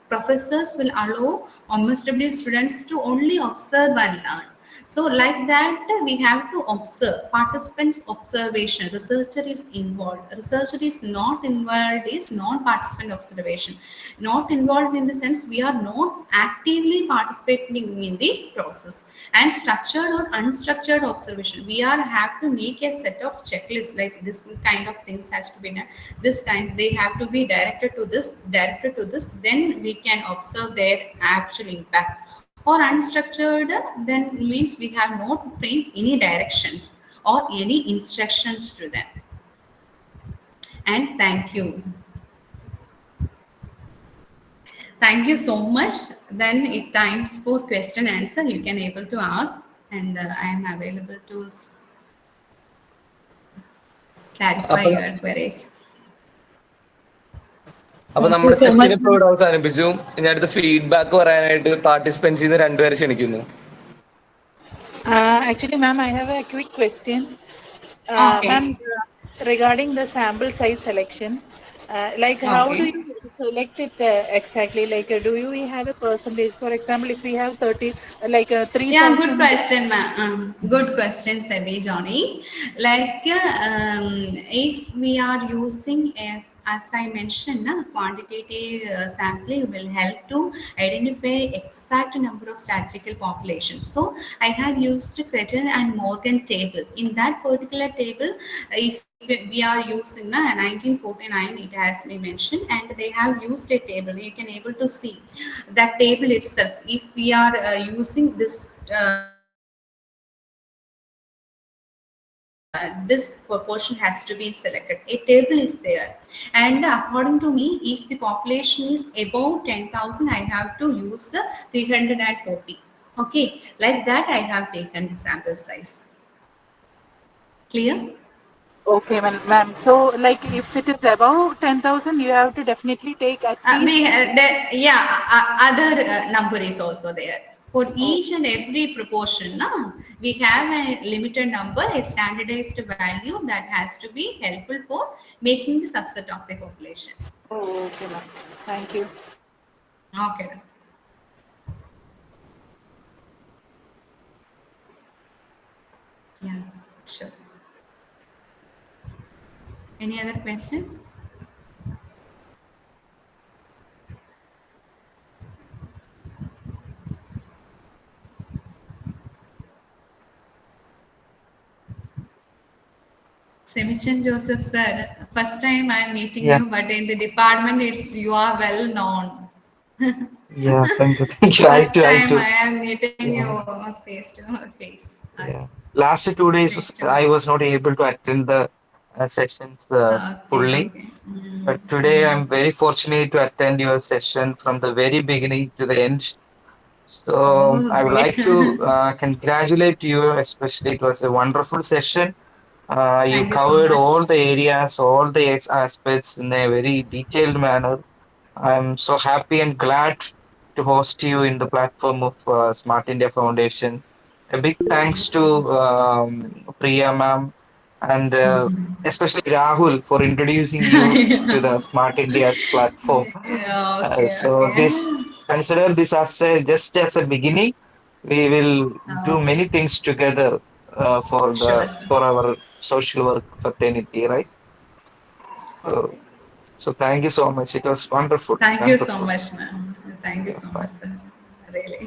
professors will allow almost every students to only observe and learn. So like that, we have to observe participants observation. Researcher is involved, researcher is not involved is non-participant observation. Not involved in the sense we are not actively participating in the process. And structured or unstructured observation, we are have to make a set of checklists, like this kind of things has to be done, this kind they have to be directed to this, then we can observe their actual impact. Or unstructured, then means we have not framed any directions or any instructions to them. And thank you. Thank you so much. Then it time for question answer. You can able to ask, and I am available to clarify അപ്പൊ your queries. അപ്പൊ Thank you നമ്മുടെ so session much. ഇപ്പോൾ ഇവിടെ അവസാനിപ്പിച്ചു. ഇനി അടുത്ത feedback പറയാനായിട്ട് participants ചെയ്യുന്ന രണ്ടുപേരെ ക്ഷണിക്കുന്നു. Actually, ma'am, I have a quick question. Ma'am, Okay. regarding the sample size selection, like how do Okay. you select it exactly? Like, do you have a percentage? For example, if we have 30, like Yeah, good 3,000. question, ma'am. Good question, Sebi Johnny. Like, if we are using, as I mentioned, quantitative sampling will help to identify exact number of statistical population. So, I have used Cretin and Morgan table. In that particular table, if we are using 1949, it has been mentioned, and they have used a table. You can able to see that table itself. If we are using this this proportion has to be selected. A table is there, and according to me, if the population is above 10,000, I have to use 340. Okay, like that I have taken the sample size. Clear? Okay, ma'am. So, like, if it is above 10,000, you have to definitely take at least. Other number is also there. For Oh, each and every proportion, we have a limited number, a standardized value that has to be helpful for making the subset of the population. oh, okay, ma'am. Thank you. Okay. Yeah, sure. Any other questions? Semichan Joseph sir, first time I am meeting Yeah, you, but in the department it's you are well known. yeah, thank you, thank you. I First too, I time too. I am meeting you Yeah, face to face. yeah. Okay. Last 2 days Nice to I meet. was not able to attend the sessions Okay, fully, okay. but today I'm very fortunate to attend your session from the very beginning to the end. So Oh, I would great. like to congratulate you, especially it was a wonderful session. You Thank you so covered much. all the areas, all the aspects in a very detailed manner. I'm so happy and glad to host you in the platform of Smart India Foundation. A big Thank you thanks so to much. Priya ma'am and especially Rahul for introducing you to the Smart India's platform. Yeah, okay, So this okay. consider this as just as a beginning. We will do Okay, many things together sure, sir. for our social work fraternity, right? So, Okay. so thank you so much. It was wonderful, Thank you so wonderful. much, ma'am. Thank you Yeah, so bye. much, sir. Really.